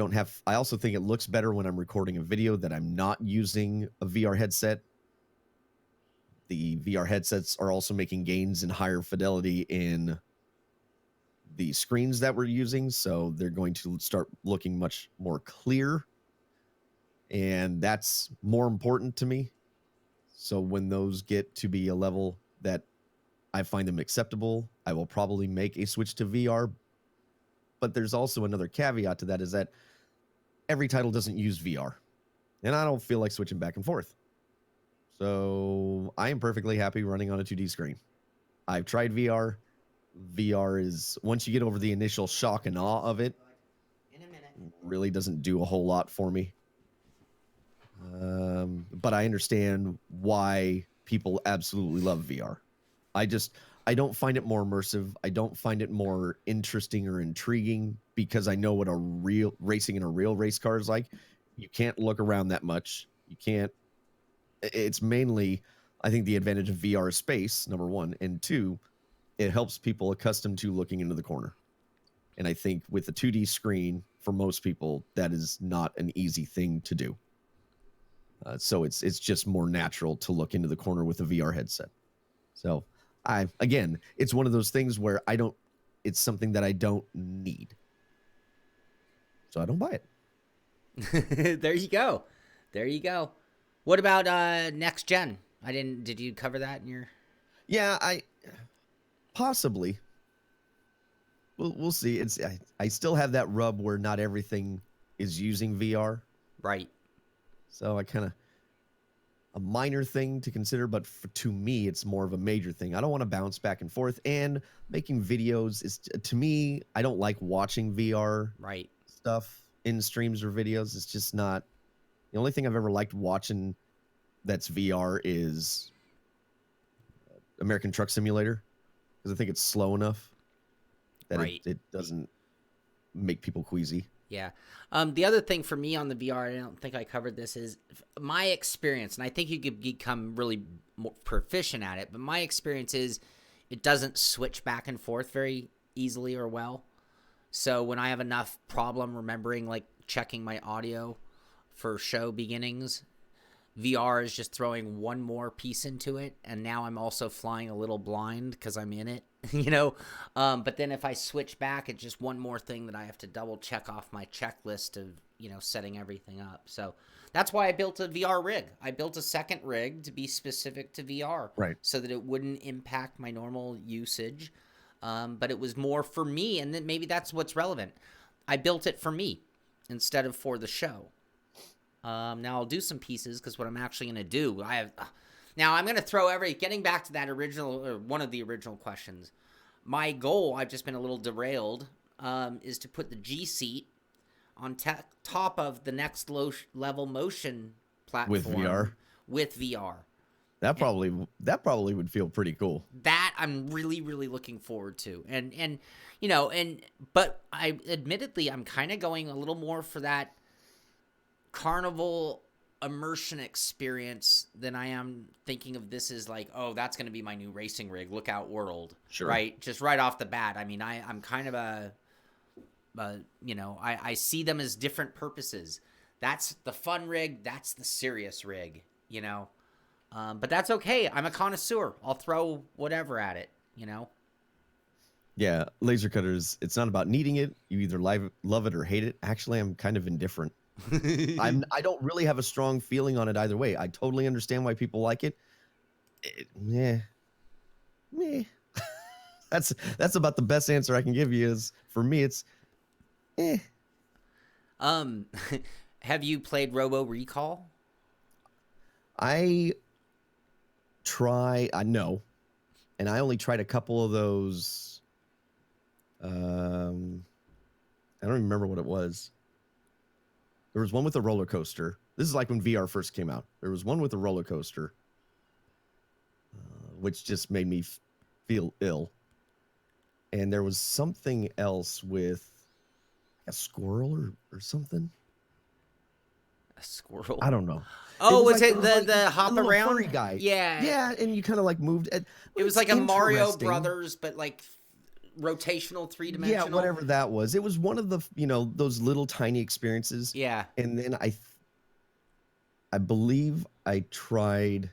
also think it looks better when I'm recording a video that I'm not using a VR headset. The VR headsets are also making gains in higher fidelity in the screens that we're using, so they're going to start looking much more clear, and that's more important to me. So when those get to be a level that I find them acceptable, I will probably make a switch to VR. But there's also another caveat to that, is that every title doesn't use VR, and I don't feel like switching back and forth. So I am perfectly happy running on a 2D screen. I've tried VR. VR is, once you get over the initial shock and awe of it, really doesn't do a whole lot for me. But I understand why people absolutely love VR. I don't find it more immersive. I don't find it more interesting or intriguing because I know what a real racing in a real race car is like. You can't look around that much. You can't. It's mainly, I think, the advantage of VR is space, number one, and two, it helps people accustomed to looking into the corner. And I think with a 2D screen, for most people, that is not an easy thing to do. So it's just more natural to look into the corner with a VR headset. So again, it's one of those things where it's something that I don't need. So I don't buy it. There you go. There you go. What about next gen? Did you cover that in your... Yeah, possibly. We'll see. I still have that rub where not everything is using VR. Right. So a minor thing to consider, but to me, it's more of a major thing. I don't want to bounce back and forth, and making videos is, to me, I don't like watching VR stuff in streams or videos. It's just not, the only thing I've ever liked watching that's VR is American Truck Simulator, because I think it's slow enough that it doesn't make people queasy. Yeah. The other thing for me on the VR, I don't think I covered this, is my experience, and I think you could become really more proficient at it, but my experience is it doesn't switch back and forth very easily or well. So when I have enough problem remembering, like, checking my audio for show beginnings, VR is just throwing one more piece into it, and now I'm also flying a little blind because I'm in it, you know? But then if I switch back, it's just one more thing that I have to double check off my checklist of, setting everything up. So that's why I built a VR rig. I built a second rig to be specific to VR, so that it wouldn't impact my normal usage. But it was more for me, and then maybe that's what's relevant. I built it for me instead of for the show. Now I'll do some pieces, because what I'm actually going to do, now I'm going to throw getting back to that original, or one of the original questions. My goal, I've just been a little derailed, is to put the G seat on top of the next level motion platform with VR. That probably would feel pretty cool. That I'm really, really looking forward to. But admittedly, I'm kind of going a little more for that carnival immersion experience than I am thinking of this as like, oh, that's going to be my new racing rig, look out world. Sure. Right? Just right off the bat. I mean, I'm kind of I see them as different purposes. That's the fun rig. That's the serious rig, But that's okay. I'm a connoisseur. I'll throw whatever at it, Yeah, laser cutters. It's not about needing it. You either love it or hate it. Actually, I'm kind of indifferent. I don't really have a strong feeling on it either way. I totally understand why people like it. Meh. That's about the best answer I can give you. Is for me, it's eh. Have you played Robo Recall? I know, and I only tried a couple of those. I don't even remember what it was. There was one with a roller coaster. This is like when VR first came out. There was one with a roller coaster, which just made me feel ill. And there was something else with a squirrel or something. A squirrel? I don't know. Oh, was it the hop around furry guy? Yeah, yeah, and you kind of like moved. It was like a Mario Brothers, but like rotational, three-dimensional. Yeah, whatever that was. It was one of the those little tiny experiences. Yeah, and then I believe I tried.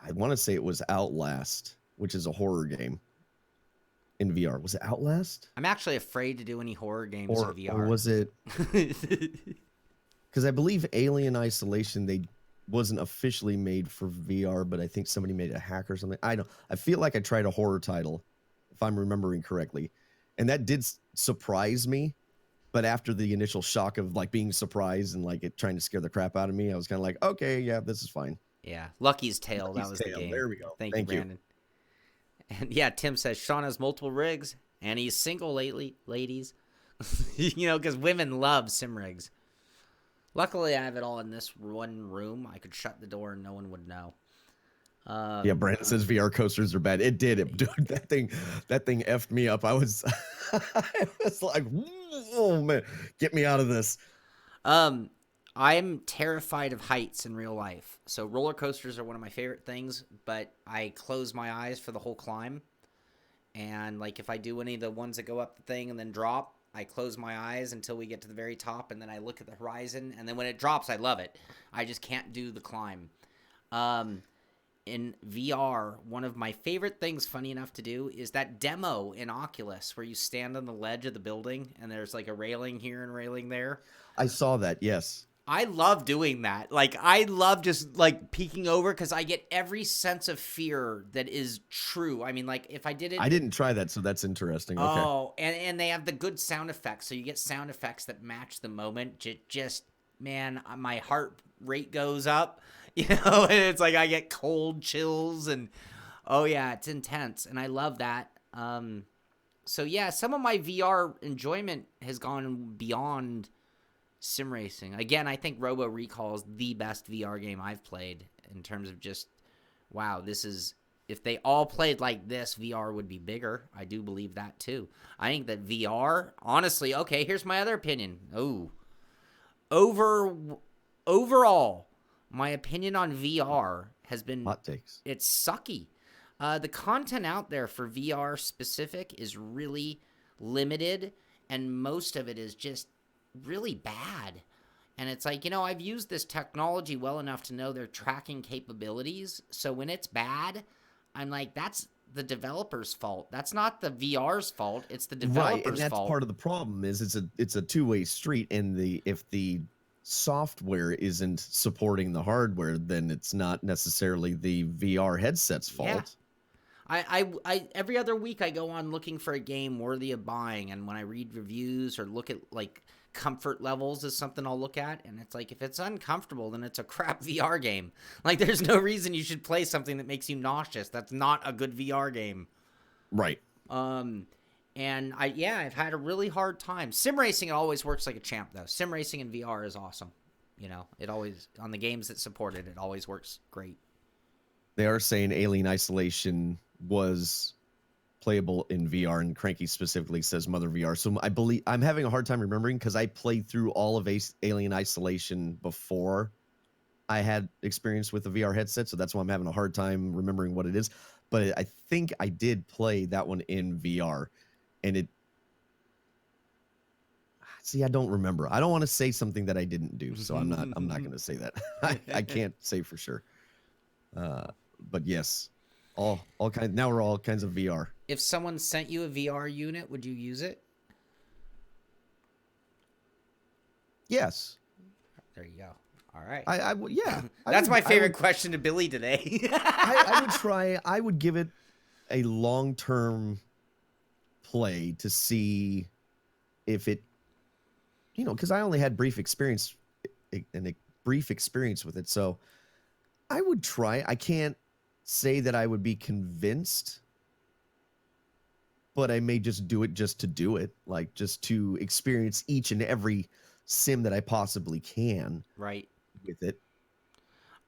I want to say it was Outlast, which is a horror game in VR. Was it Outlast? I'm actually afraid to do any horror games in VR. Or was it? Because I believe Alien Isolation, they wasn't officially made for VR, but I think somebody made a hack or something. I feel like I tried a horror title, if I'm remembering correctly, and that did surprise me. But after the initial shock of like being surprised and like it trying to scare the crap out of me, I was kind of like, okay, yeah, this is fine. Yeah, Lucky's Tale. That was the game. There we go. Thank you, Brandon. And yeah, Tim says Shaun has multiple rigs and he's single lately, ladies. Because women love sim rigs. Luckily, I have it all in this one room. I could shut the door and no one would know. Yeah, Brandon says VR coasters are bad. It did. Dude, that thing effed me up. I was like, oh man, get me out of this. I'm terrified of heights in real life. So roller coasters are one of my favorite things, but I close my eyes for the whole climb. And like if I do any of the ones that go up the thing and then drop, I close my eyes until we get to the very top, and then I look at the horizon, and then when it drops, I love it. I just can't do the climb. In VR, one of my favorite things, funny enough, to do is that demo in Oculus where you stand on the ledge of the building, and there's like a railing here and railing there. I saw that, yes. I love doing that. Like, I love just, like, peeking over because I get every sense of fear that is true. I mean, like, if I did it... I didn't try that, so that's interesting. Okay. Oh, and they have the good sound effects. So you get sound effects that match the moment. Just, man, my heart rate goes up, and it's like I get cold chills. And, oh, yeah, it's intense. And I love that. So, yeah, some of my VR enjoyment has gone beyond... sim racing. Again, I think Robo Recall is the best VR game I've played in terms of just, wow, this is, if they all played like this, VR would be bigger. I do believe that too. I think that VR, honestly, okay, here's my other opinion. Overall, my opinion on VR has been, hot takes. It's sucky. The content out there for VR specific is really limited, and most of it is just really bad. And it's like, I've used this technology well enough to know their tracking capabilities. So when it's bad, I'm like, that's the developer's fault. That's not the VR's fault. It's the developer's fault. Right, and that's part of the problem is it's a two-way street, and if the software isn't supporting the hardware, then it's not necessarily the VR headset's fault. Yeah. I every other week I go on looking for a game worthy of buying, and when I read reviews or look at like comfort levels is something I'll look at, and it's like if it's uncomfortable, then it's a crap VR game. Like there's no reason you should play something that makes you nauseous. That's not a good VR game. Right. And I've had a really hard time. Sim racing always works like a champ though. Sim racing in VR is awesome. It always, on the games that support it, it always works great. They are saying Alien Isolation was playable in VR, and Cranky specifically says Mother VR. So I believe I'm having a hard time remembering because I played through all of Alien Isolation before I had experience with the VR headset, so that's why I'm having a hard time remembering what it is. But I think I did play that one in VR, and I don't remember. I don't want to say something that I didn't do, so I'm not going to say that. I can't say for sure. But yes. all kinds. Now we're all kinds of VR. If someone sent you a VR unit, would you use it? Yes. There you go. All right. I would. Yeah. That's my favorite question to Billy today. I would try. I would give it a long-term play to see if it, because I only had brief experience with it. So I would try. I can't say that I would be convinced, but I may just do it just to do it, like just to experience each and every sim that I possibly can. Right. With it.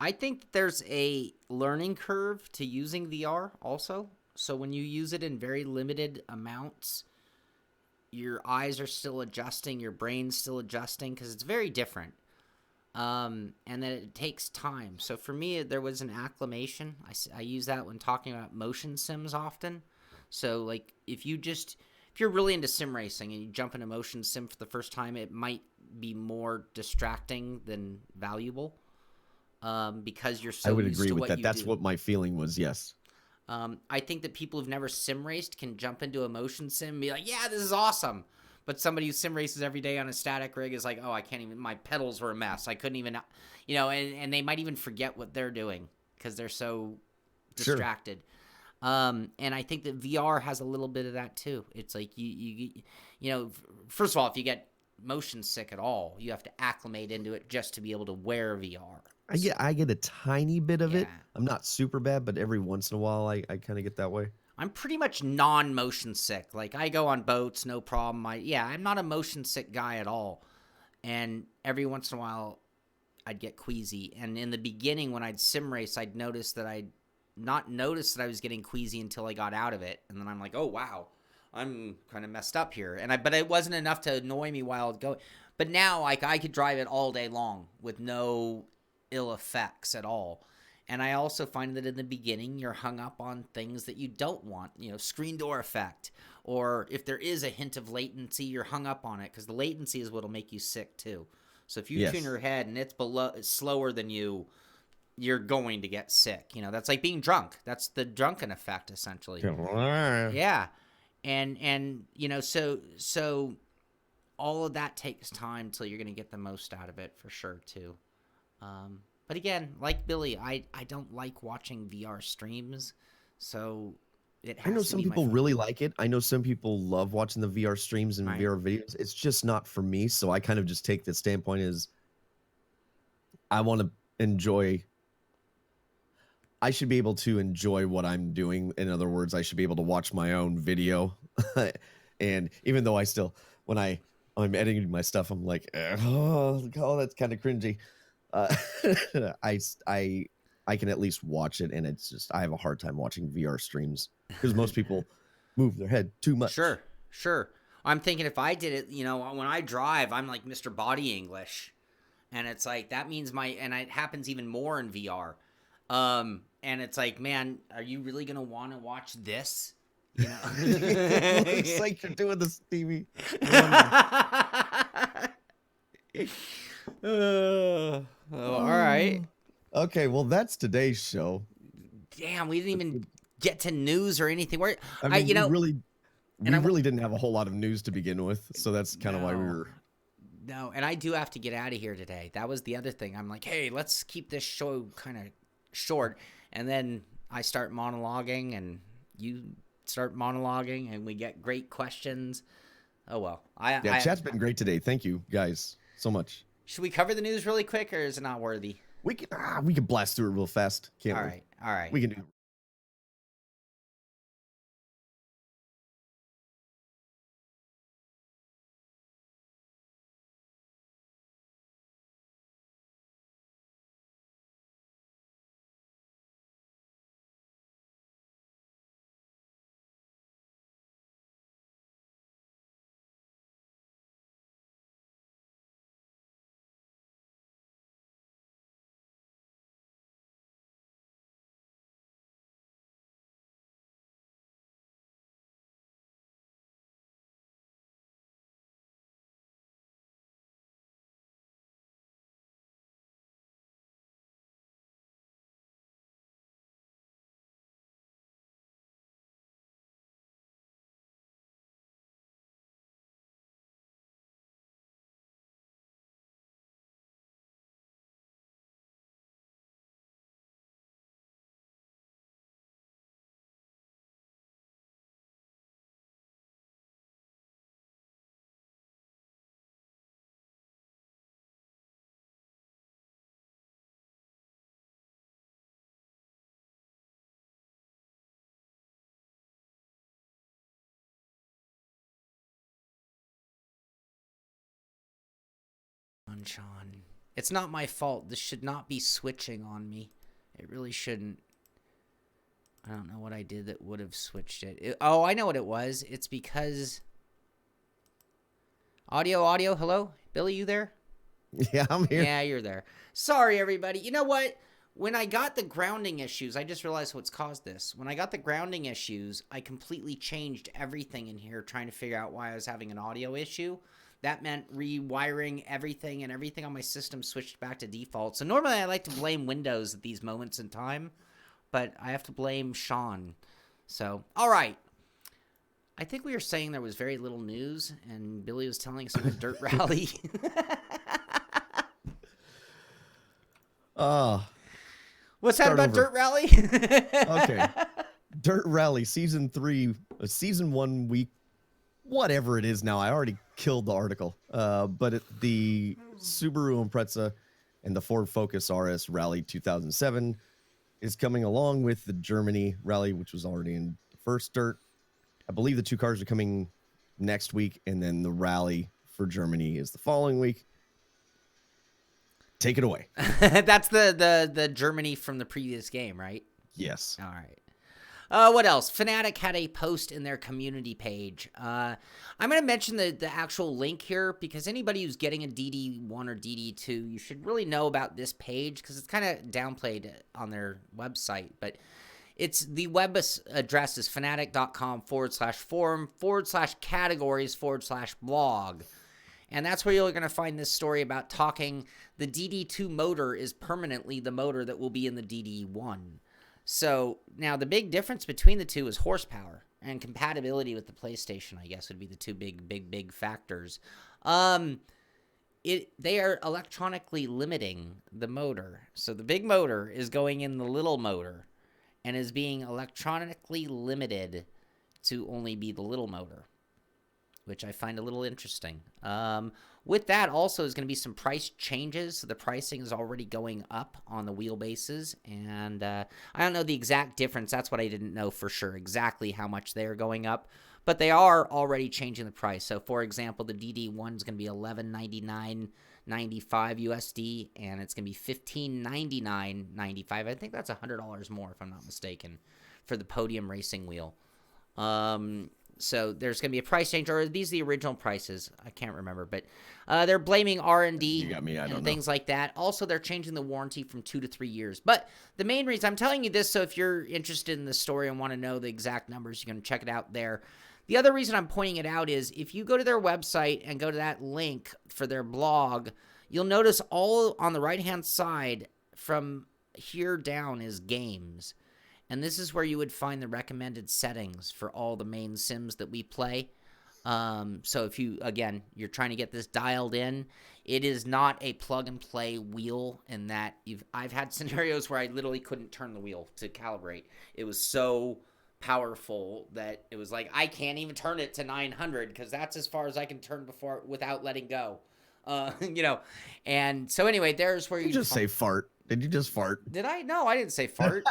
I think there's a learning curve to using VR also. So when you use it in very limited amounts, your eyes are still adjusting, your brain's still adjusting, because it's very different. And then it takes time. So for me, there was an acclimation. I use that when talking about motion sims often. So like if you're really into sim racing and you jump into motion sim for the first time, it might be more distracting than valuable. Because you're so I would used agree to with what that. you That's do. what my feeling was. Yes. I think that people who've never sim raced can jump into a motion sim and be like, yeah, this is awesome. But somebody who sim races every day on a static rig is like, oh, I can't even, my pedals were a mess. I couldn't even, and they might even forget what they're doing because they're so distracted. Sure. And I think that VR has a little bit of that too. It's like first of all, if you get motion sick at all, you have to acclimate into it just to be able to wear VR. I get a tiny bit of it. Yeah. I'm not super bad, but every once in a while I kind of get that way. I'm pretty much non-motion sick. Like I go on boats, no problem. I'm not a motion sick guy at all. And every once in a while I'd get queasy. And in the beginning when I'd sim race, I'd notice that I'd not notice that I was getting queasy until I got out of it. And then I'm like, oh wow, I'm kind of messed up here. But it wasn't enough to annoy me while going. But now like I could drive it all day long with no ill effects at all. And I also find that in the beginning, you're hung up on things that you don't want, screen door effect, or if there is a hint of latency, you're hung up on it because the latency is what'll make you sick too. So if you tune your head and it's slower than you, you're going to get sick. That's like being drunk. That's the drunken effect essentially. Yeah. And so all of that takes time till you're going to get the most out of it for sure too. But again, like Billy, I don't like watching VR streams, so it has I know to some be my people phone. really like it. I know some people love watching the VR streams and Right. VR videos. It's just not for me, so I kind of just take the standpoint as I want to enjoy. I should be able to enjoy what I'm doing. In other words, I should be able to watch my own video. And even though when I'm editing my stuff, I'm like, oh, that's kind of cringy. I can at least watch it, and it's just I have a hard time watching VR streams because most people move their head too much. Sure. I'm thinking if I did it, when I drive, I'm like Mr. Body English, and it's like that means and it happens even more in VR. And it's like, man, are you really gonna want to watch this? Looks like you're doing this, Stevie. All right. Okay, well that's today's show. Damn, we didn't even get to news or anything. We really didn't have a whole lot of news to begin with, so that's kind of why we were. No, and I do have to get out of here today. That was the other thing. I'm like, hey, let's keep this show kind of short, and then I start monologuing, and you start monologuing, and we get great questions. Oh well, Chat's been great today. Thank you guys so much. Should we cover the news really quick, or is it not worthy? We can blast through it real fast. Can't we? All right. We can do God, Shaun. It's not my fault. This should not be switching on me. It really shouldn't. I don't know what I did that would have switched it. Oh, I know what it was. It's because... Audio, hello? Billy, you there? Yeah, I'm here. Yeah, you're there. Sorry, everybody. You know what? When I got the grounding issues, I just realized what's caused this. When I got the grounding issues, I completely changed everything in here trying to figure out why I was having an audio issue. That meant rewiring everything, and everything on my system switched back to default. So normally I like to blame Windows at these moments in time, but I have to blame Shaun. So, all right. I think we were saying there was very little news, and Billy was telling us about the Dirt Rally. What's that about Dirt Rally? Okay. Dirt Rally Season 3, Season 1 week, whatever it is now. I already killed the article. But the Subaru Impreza and the Ford Focus RS Rally 2007 is coming along with the Germany Rally, which was already in the first Dirt. I believe the two cars are coming next week, and then the Rally for Germany is the following week. Take it away. That's the Germany from the previous game, right? Yes. All right. What else? Fnatic had a post in their community page. I'm going to mention the actual link here because anybody who's getting a DD1 or DD2, you should really know about this page because it's kind of downplayed on their website. But it's the web address is fnatic.com/forum/categories/blog. And that's where you're going to find this story about talking. The DD2 motor is permanently the motor that will be in the DD1. So now the big difference between the two is horsepower and compatibility with the PlayStation, I guess, would be the two big factors. They are electronically limiting the motor. So the big motor is going in the little motor and is being electronically limited to only be the little motor, which I find a little interesting. With that also is going to be some price changes. So the pricing is already going up on the wheelbases, and I don't know the exact difference. That's what I didn't know for sure, exactly how much they are going up, but they are already changing the price. So for example, the DD1 is going to be $1199.95 USD, and it's going to be $1599.95. I think that's $100 more if I'm not mistaken for the podium racing wheel. So there's going to be a price change, or are these the original prices? I can't remember, but they're blaming R&D and things like that. Also, they're changing the warranty from 2 to 3 years. But the main reason I'm telling you this, so if you're interested in the story and want to know the exact numbers, you can check it out there. The other reason I'm pointing it out is if you go to their website and go to that link for their blog, you'll notice all on the right-hand side from here down is games. And this is where you would find the recommended settings for all the main sims that we play. So if you, again, you're trying to get this dialed in, it is not a plug-and-play wheel in that I've had scenarios where I literally couldn't turn the wheel to calibrate. It was so powerful that it was like, I can't even turn it to 900 because that's as far as I can turn without letting go. And so anyway, there's where you just say fart. Did you just fart? Did I? No, I didn't say fart.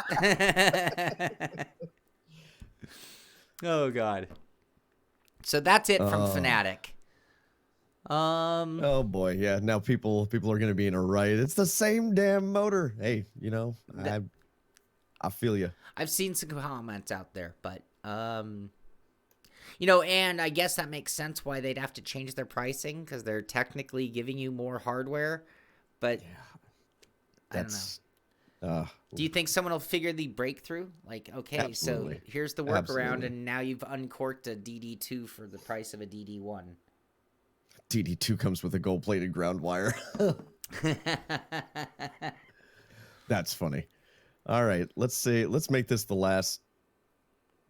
Oh, God. So that's it from Fnatic. Oh, boy. Yeah, now people are going to be in a riot. It's the same damn motor. Hey, I feel you. I've seen some comments out there, but, and I guess that makes sense why they'd have to change their pricing because they're technically giving you more hardware, but... Yeah. I don't know. Do you think someone will figure the breakthrough? Like, okay, absolutely. So here's the workaround, and now you've uncorked a DD2 for the price of a DD1. DD2 comes with a gold-plated ground wire. That's funny. All right, let's make this the last.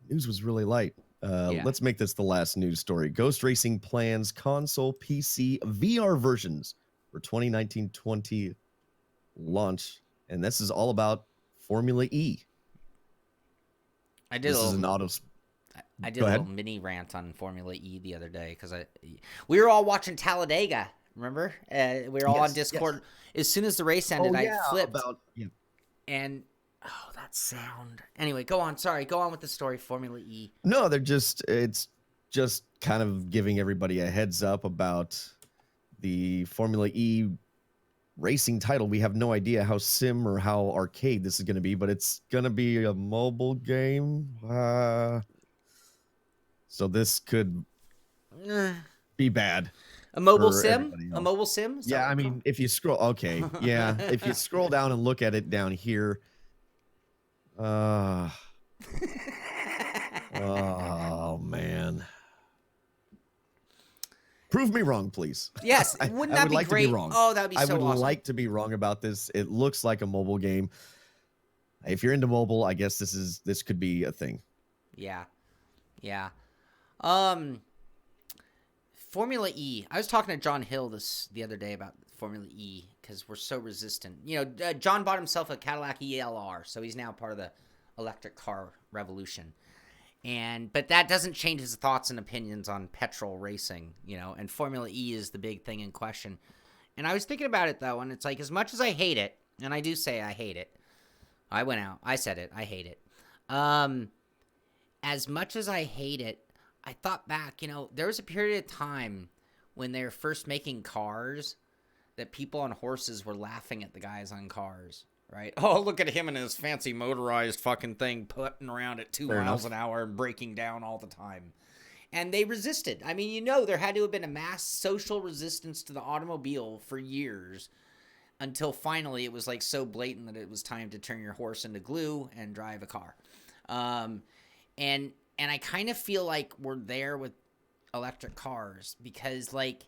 News was really light. Let's make this the last news story. Ghost Racing plans console, PC, VR versions for 2019-20 launch, and this is all about Formula E. I did a little mini rant on Formula E the other day because we were all watching Talladega. Remember, we were all on Discord. Yes. As soon as the race ended, I flipped. And that sound. Anyway, go on. Sorry, go on with the story. Formula E. No, it's just kind of giving everybody a heads up about the Formula E racing title. We have no idea how sim or how arcade this is going to be, but it's going to be a mobile game. So this could be bad. A mobile for sim? everybody A else. mobile sim? Is that Yeah, what I we're mean, calling- if you scroll, okay, yeah, if you scroll down and look at it down here, oh man, prove me wrong, please. Yes, wouldn't I that would be like to be great? wrong. Oh, that would be I so would awesome. like to be wrong about this. It looks like a mobile game. If you're into mobile, I guess this could be a thing. Yeah. Yeah. Formula E. I was talking to John Hill the other day about Formula E because we're so resistant. You know, John bought himself a Cadillac ELR, so he's now part of the electric car revolution. But that doesn't change his thoughts and opinions on petrol racing, you know, and Formula E is the big thing in question. And I was thinking about it, though, and it's like, as much as I hate it, and I do say I hate it, I went out, I said it, I hate it. As much as I hate it, I thought back, you know, there was a period of time when they were first making cars that people on horses were laughing at the guys on cars, right? Oh, look at him and his fancy motorized fucking thing putting around at 2 miles an hour and breaking down all the time. And they resisted. I mean, you know, there had to have been a mass social resistance to the automobile for years until finally it was like so blatant that it was time to turn your horse into glue and drive a car. And I kind of feel like we're there with electric cars because, like,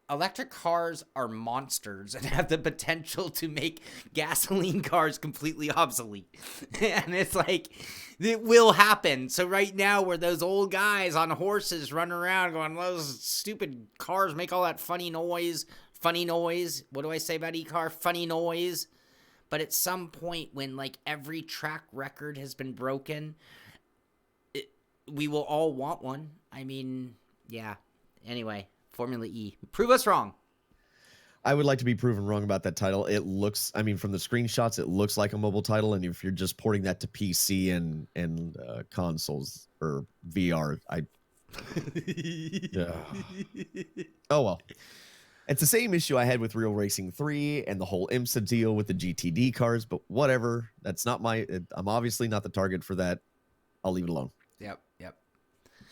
electric cars are monsters and have the potential to make gasoline cars completely obsolete. And it's like, it will happen. So right now, where those old guys on horses running around going, those stupid cars make all that funny noise. What do I say about e-car? Funny noise. But at some point when, like, every track record has been broken, we will all want one. I mean, yeah. Anyway, Formula E. Prove us wrong. I would like to be proven wrong about that title. It looks, I mean, from the screenshots, it looks like a mobile title. And if you're just porting that to PC and consoles or VR, oh well. It's the same issue I had with Real Racing 3 and the whole IMSA deal with the GTD cars, but whatever. That's not I'm obviously not the target for that. I'll leave it alone. Yep.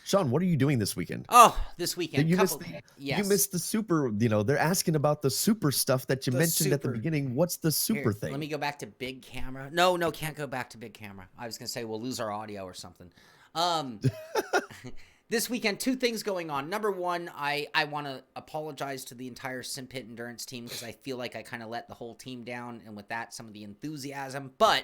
Shaun, what are you doing this weekend? Oh, this weekend. You Yes. missed the super, you know, they're asking about the super stuff that you mentioned at the beginning. What's the super Here, thing? Let me go back to big camera. No, can't go back to big camera. I was going to say we'll lose our audio or something. This weekend, 2 things going on. Number one, I want to apologize to the entire SImpit endurance team because I feel like I kind of let the whole team down, and with that, some of the enthusiasm. But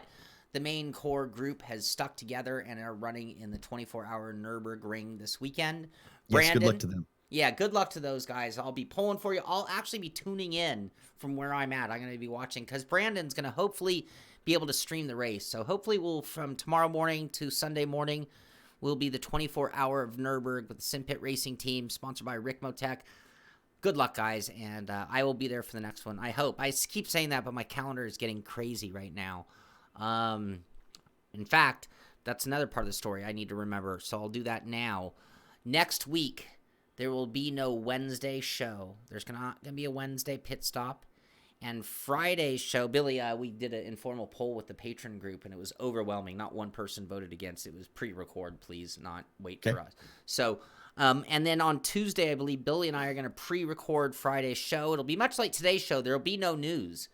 the main core group has stuck together and are running in the 24-hour Nürburgring this weekend. Yes, good luck to them. Yeah, good luck to those guys. I'll be pulling for you. I'll actually be tuning in from where I'm at. I'm going to be watching because Brandon's going to hopefully be able to stream the race. So hopefully from tomorrow morning to Sunday morning, will be the 24-hour of Nürburgring with the SImpit Racing Team, sponsored by Rick Motec. Good luck, guys, and I will be there for the next one. I hope. I keep saying that, but my calendar is getting crazy right now. In fact, that's another part of the story I need to remember, so I'll do that now. Next week, there will be no Wednesday show. There's not going to be a Wednesday pit stop. And Friday's show, Billy, we did an informal poll with the patron group, and it was overwhelming. Not one person voted against. It was pre-record, please, not wait for us. So, and then on Tuesday, I believe Billy and I are going to pre-record Friday's show. It'll be much like today's show. There will be no news.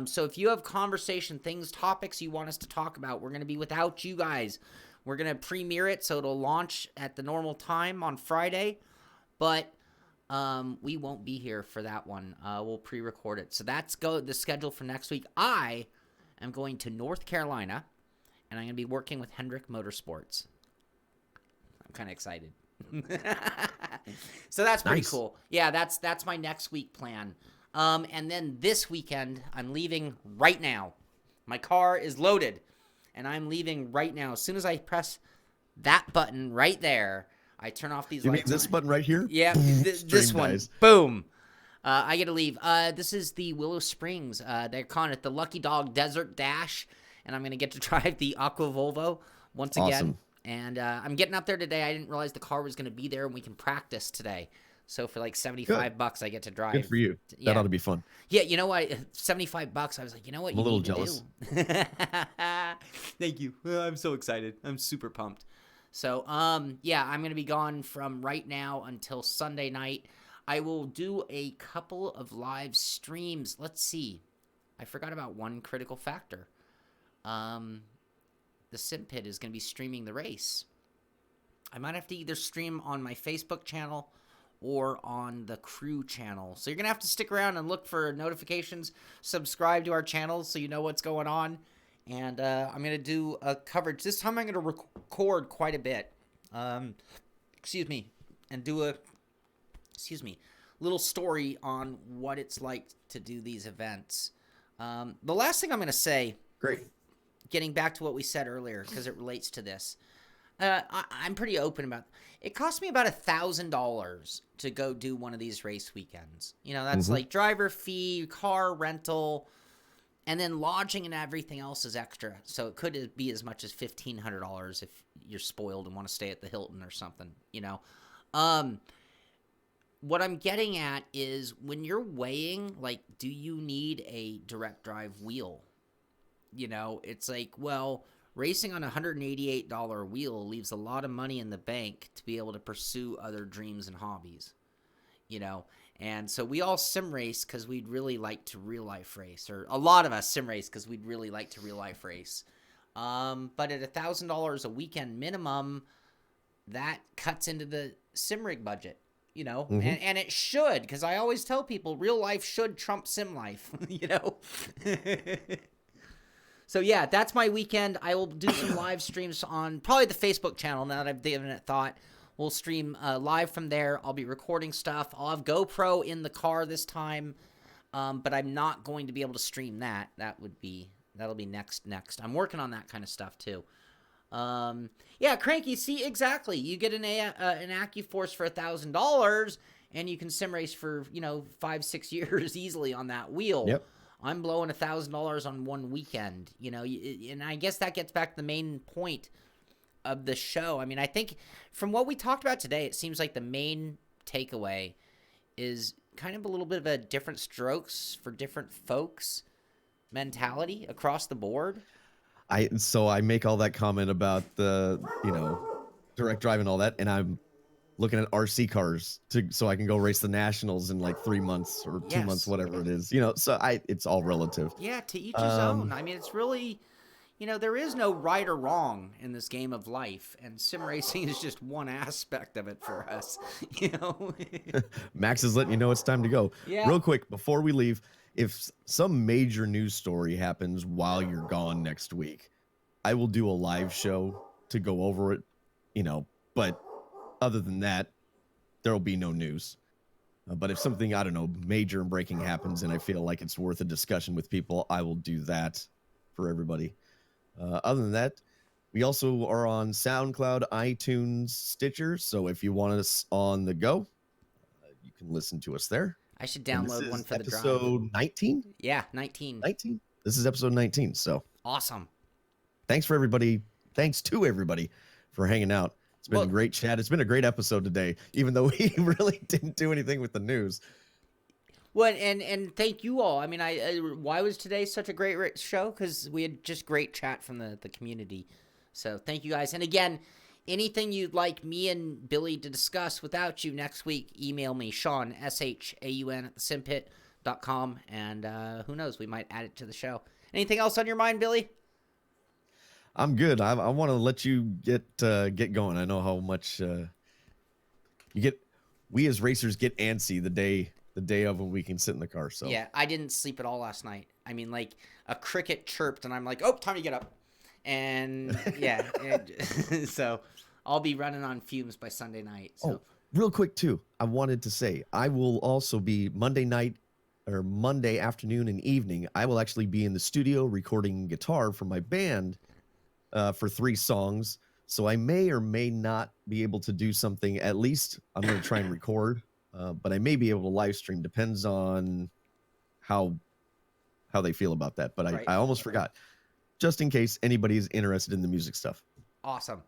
So if you have conversation, things, topics you want us to talk about, we're going to be without you guys. We're going to premiere it, so it'll launch at the normal time on Friday. But we won't be here for that one. We'll pre-record it. So that's the schedule for next week. I am going to North Carolina, and I'm going to be working with Hendrick Motorsports. I'm kind of excited. So that's pretty cool. Yeah, that's my next week plan. And then this weekend, I'm leaving right now. My car is loaded, and I'm leaving right now. As soon as I press that button right there, I turn off these lights. You mean this button right here? Yeah, this one. Guys. Boom. I get to leave. This is the Willow Springs. They're calling it the Lucky Dog Desert Dash, and I'm going to get to drive the Aqua Volvo once again. Awesome. And I'm getting up there today. I didn't realize the car was going to be there, and we can practice today. So for like Good. $75, I get to drive. Good for you. Yeah. That ought to be fun. Yeah, you know what? $75. I was like, you know what I'm you a little need jealous. to do? Thank you. I'm so excited. I'm super pumped. So, yeah, I'm gonna be gone from right now until Sunday night. I will do a couple of live streams. Let's see. I forgot about one critical factor. The SImpit is gonna be streaming the race. I might have to either stream on my Facebook channel or on the crew channel. So you're going to have to stick around and look for notifications, subscribe to our channel so you know what's going on. And I'm going to do a coverage. This time I'm going to record quite a bit. Excuse me. And do a, little story on what it's like to do these events. The last thing I'm going to say, Great. getting back to what we said earlier, because it relates to this. I'm pretty open about it. It cost me about $1,000 to go do one of these race weekends. You know, that's like driver fee, car rental, and then lodging and everything else is extra. So it could be as much as $1,500 if you're spoiled and want to stay at the Hilton or something, you know. What I'm getting at is when you're weighing, like, do you need a direct drive wheel? You know, it's like, well, racing on a $188 wheel leaves a lot of money in the bank to be able to pursue other dreams and hobbies, you know? And so we all sim race because we'd really like to real life race, or a lot of us sim race because we'd really like to real life race. But at $1,000 a weekend minimum, that cuts into the sim rig budget, you know? And it should, because I always tell people real life should trump sim life, you know? So, yeah, that's my weekend. I will do some live streams on probably the Facebook channel now that I've given it thought. We'll stream live from there. I'll be recording stuff. I'll have GoPro in the car this time, but I'm not going to be able to stream that. That'll be next. I'm working on that kind of stuff, too. Yeah, Cranky, see, exactly. You get an AccuForce for $1,000, and you can sim race for, 5-6 years easily on that wheel. Yep. I'm blowing $1,000 on one weekend, you know, and I guess that gets back to the main point of the show. I mean, I think from what we talked about today, it seems like the main takeaway is kind of a little bit of a different strokes for different folks mentality across the board. So I make all that comment about the, direct drive and all that, and I'm looking at RC cars so I can go race the nationals in like 3 months or 2 months, whatever it is. So it's all relative. Yeah, to each his own. I mean, it's really, there is no right or wrong in this game of life, and sim racing is just one aspect of it for us. Max is letting you know it's time to go. Yeah. Real quick before we leave, if some major news story happens while you're gone next week, I will do a live show to go over it, but other than that, there will be no news. But if something, I don't know, major and breaking happens and I feel like it's worth a discussion with people, I will do that for everybody. Other than that, we also are on SoundCloud, iTunes, Stitcher. So if you want us on the go, you can listen to us there. I should download one for the drive. Episode 19? Yeah, 19. 19? This is episode 19. So awesome. Thanks to everybody for hanging out. It's been a great chat. It's been a great episode today, even though we really didn't do anything with the news. Well, and thank you all. I mean, why was today such a great show? Because we had just great chat from the community. So thank you guys. And again, anything you'd like me and Billy to discuss without you next week, email me, Shaun, SHAUN at SImpit.com. And who knows, we might add it to the show. Anything else on your mind, Billy? I'm good. I want to let you get going. I know how much we as racers get antsy the day of when we can sit in the car. So yeah, I didn't sleep at all last night. I mean, like a cricket chirped and I'm like, oh, time to get up. And yeah, so I'll be running on fumes by Sunday night. So. Oh, real quick too, I wanted to say I will also be Monday night or Monday afternoon and evening. I will actually be in the studio recording guitar for my band. For 3 songs, so I may or may not be able to do something. At least I'm going to try and record, but I may be able to live stream. Depends on how they feel about that. But I almost forgot, just in case anybody's interested in the music stuff. Awesome.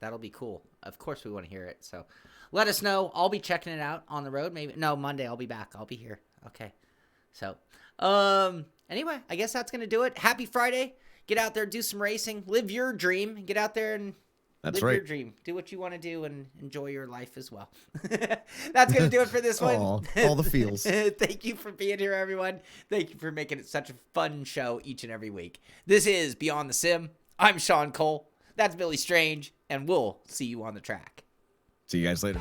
That'll be cool. Of course we want to hear it. So let us know. I'll be checking it out on the road. Maybe no, Monday I'll be back. I'll be here. Okay. So, anyway, I guess that's gonna do it. Happy Friday. Get out there, do some racing, live your dream. Get out there and live your dream. Do what you want to do and enjoy your life as well. That's gonna do it for this one. All the feels. Thank you for being here, everyone. Thank you for making it such a fun show each and every week. This is Beyond the Sim. I'm Shaun Cole. That's Billy Strange, and we'll see you on the track. See you guys later.